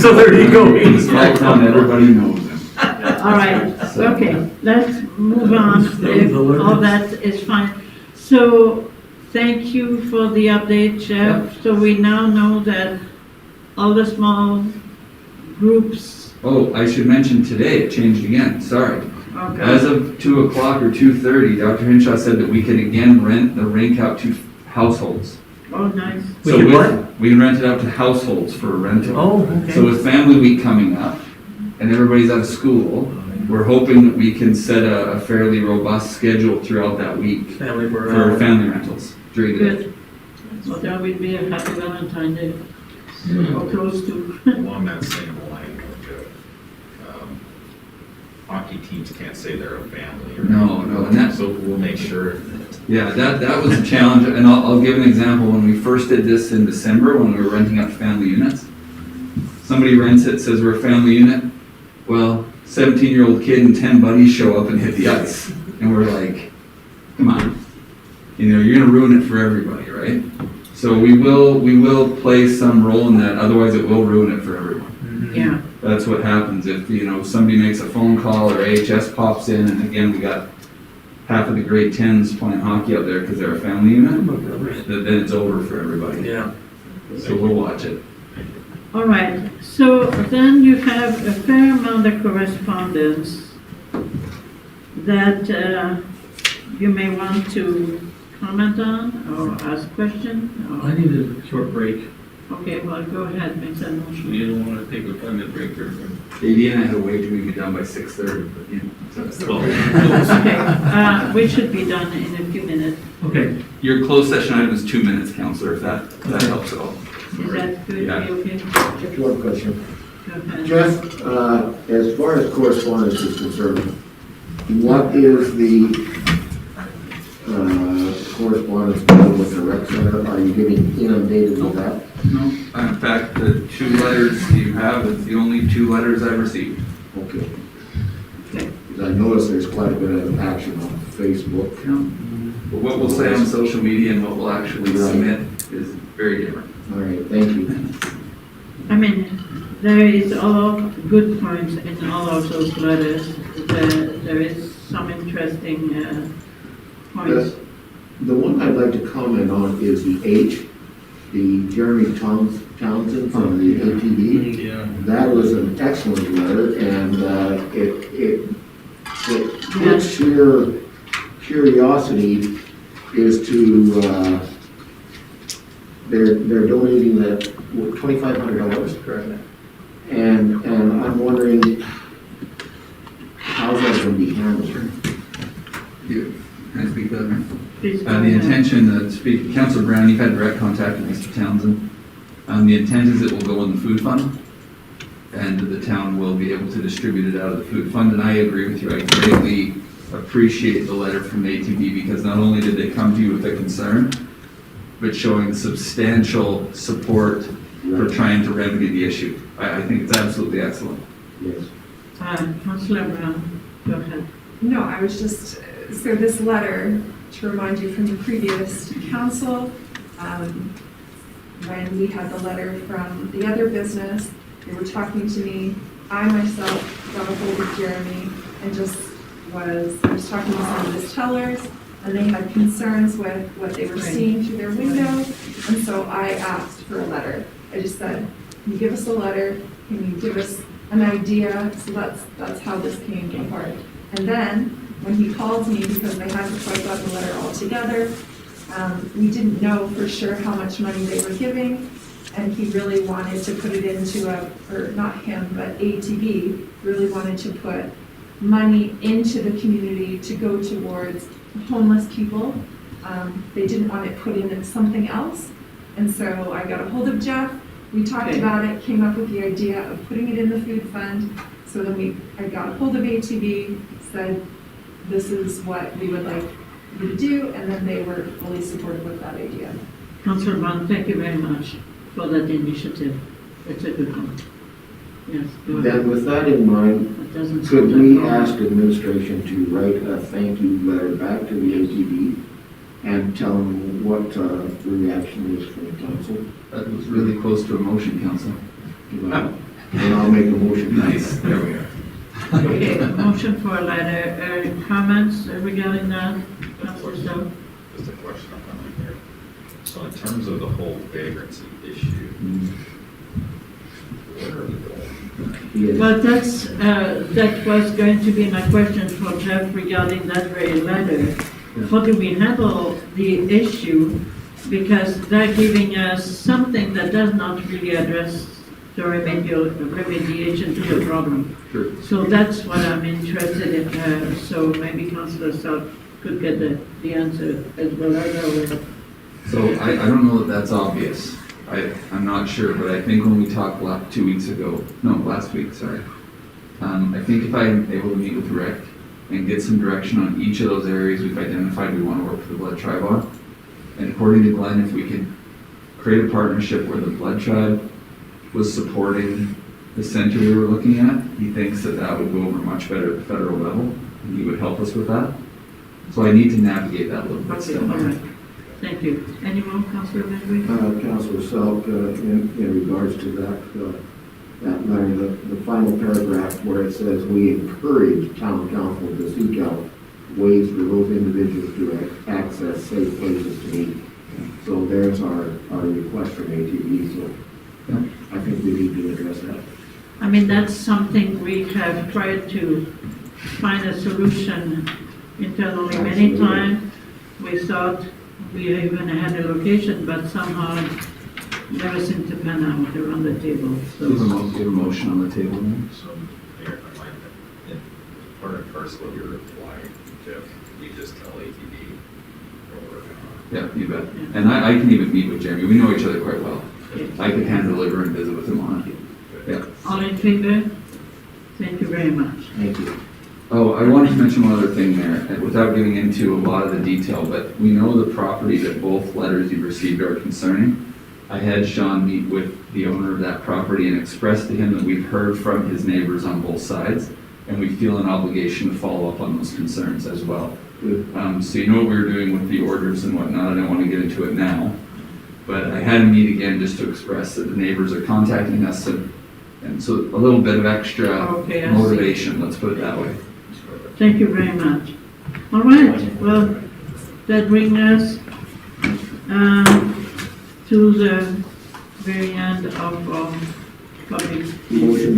S2: So there you go.
S6: In small town, everybody knows him.
S3: All right, okay, let's move on, if all that is fine. So, thank you for the update, Jeff. So we now know that all the small groups,
S6: Oh, I should mention today, it changed again, sorry.
S3: okay,
S6: As of 2 o'clock or 2:30, Dr. Hinshaw said that we can again rent the rink out to households.
S3: oh, nice.
S2: We
S6: So
S2: can
S6: with-
S2: what?
S6: We can rent it out to households for a rental.
S2: Oh,
S6: So
S2: okay.
S6: with Family Week coming up, and everybody's out of school, we're hoping that we can set a fairly robust schedule throughout that week
S2: Family
S6: for family rentals during the day.
S3: Good. Well, that would be a happy Valentine's Day, or close to.
S10: Along that same line, hockey teams can't say they're a family. Or
S6: No, and that's,
S10: So we'll make sure.
S6: yeah, that was a challenge, and I'll give an example. When we first did this in December, when we were renting out family units, somebody rents it, says we're a family unit. Well, 17-year-old kid and 10 buddies show up and hit the ice, and we're like, come on, you know, you're gonna ruin it for everybody, right? So we will play some role in that, otherwise it will ruin it for everyone.
S3: Yeah,
S6: That's what happens if, you know, somebody makes a phone call or AHS pops in, and again, we got half of the grade 10s playing hockey out there because they're a family unit, then it's over for everybody.
S2: Yeah.
S6: So we'll watch it.
S3: all right. So then you have a fair amount of correspondence that you may want to comment on or ask questions.
S2: I need a short break.
S3: Okay, well, go ahead, make that motion.
S2: You don't want to take a 5-minute break or?
S6: AD and I had a wager we'd be done by 6:30, but you know.
S3: Okay, we should be done in a few minutes.
S2: Okay.
S6: Your closed session item is 2 minutes, Councillor, if that helps at all.
S3: Is that good?
S6: Yeah.
S3: Are you okay?
S4: Just one question.
S3: Go ahead.
S4: Jeff, as far as correspondence is concerned, what is the correspondence dealing with the rec center? Are you getting inundated with that?
S6: No, in fact, the 2 letters you have is the only 2 letters I've received.
S4: Okay.
S3: Okay.
S4: Because I noticed there's quite a bit of action on Facebook.
S6: But what we'll say on social media and what we'll actually
S4: Right.
S6: submit is very different.
S4: All right, thank you.
S3: I mean, there is all good points in all of those letters. There is some interesting points.
S4: The one I'd like to comment on is the H, the Jeremy Townsend from the ATV.
S7: Yeah.
S4: That was an excellent letter, and it piques your curiosity is to, they're donating the $2,500.
S7: Correct.
S4: And I'm wondering, how's that going to be handled?
S6: Can I speak to that?
S3: Please go
S6: The
S3: ahead.
S6: intention, Councillor Brown, you've had direct contact with Mr. Townsend. The intent is it will go in the food fund, and the town will be able to distribute it out of the food fund. And I agree with you, I greatly appreciate the letter from ATV, because not only did they come to you with a concern, but showing substantial support for trying to remedy the issue. I think it's absolutely excellent.
S4: Yes.
S3: Councillor Brown, go ahead.
S1: No, I was just, so this letter, to remind you from the previous council, when we had the letter from the other business, they were talking to me. I myself got a hold of Jeremy and I was talking to some of his tellers, and they had concerns with what they were
S3: Right.
S1: seeing through their windows, and so I asked for a letter. I just said, can you give us a letter? Can you give us an idea? So that's how this came apart. And then, when he called me, because they hadn't quite gotten the letter all together, we didn't know for sure how much money they were giving, and he really wanted to put it into or not him, but ATV, really wanted to put money into the community to go towards homeless people. They didn't want it put in something else, and so I got a hold of Jeff. We talked
S3: Okay.
S1: about it, came up with the idea of putting it in the food fund. So then I got a hold of ATV, said, this is what we would like you to do, and then they were fully supportive of that idea.
S3: Councillor Brown, thank you very much for that initiative. It's a good one. Yes, go ahead.
S4: Then with that in mind,
S3: That doesn't
S4: could
S3: sound
S4: we
S3: like a
S4: ask administration to write a thank you letter back to the ATV and tell them what the reaction is from the council.
S6: That was really close to a motion, Council.
S4: And I'll make a motion.
S6: Nice, there we are.
S3: Okay, motion for a letter, comments regarding that, Councillor Selk?
S10: Just a question on that there. So in terms of the whole vagrancy issue, where are we going?
S4: Yes.
S3: Well, that was going to be my question for Jeff regarding that very letter. How do we handle the issue? Because they're giving us something that does not really address the remediation to the problem.
S6: Sure.
S3: So that's what I'm interested in, so maybe Councillor Selk could get the answer as well as I will.
S6: So I don't know that that's obvious. I'm not sure, but I think when we talked last week, sorry. I think if I'm able to meet with Rick and get some direction on each of those areas we've identified we want to work with the Blood Tribe on. And according to Glenn, if we could create a partnership where the Blood Tribe was supporting the center we were looking at, he thinks that that would go over much better at the federal level, and he would help us with that. So I need to navigate that a little bit
S3: Okay,
S6: still.
S3: all right. Thank you. Any more, Councillor Bengry?
S4: Councillor Selk, in regards to that letter, the final paragraph where it says, we encourage town council to seek out ways for those individuals to access safe places to meet. So there's our request from ATV, so I think we need to address that.
S3: I mean, that's something we have tried to find a solution internally many times. We thought we even had a location, but somehow never seemed to pan out around the table.
S6: There's
S3: So
S6: a motion on the table now.
S10: So, Mayor, if I might, in part and parcel of your reply, Jeff, you just tell ATV what we're working on.
S6: Yeah, you bet. And I can even meet with Jeremy. We know each other quite well.
S3: yeah.
S6: I could hand deliver and visit with him on it. Yeah.
S3: All in favor? Thank you very much.
S4: Thank you.
S6: Oh, I wanted to mention one other thing there, and without getting into a lot of the detail, but we know the property that both letters you received are concerning. I had Sean meet with the owner of that property and express to him that we've heard from his neighbors on both sides, and we feel an obligation to follow up on those concerns as well. So you know what we were doing with the orders and whatnot. I don't want to get into it now, but I had him meet again just to express that the neighbors are contacting us, and so a little bit of extra
S3: Okay, I see.
S6: motivation, let's put it that way.
S3: Thank you very much. All right, well, that brings us to the very end of our public
S4: Motion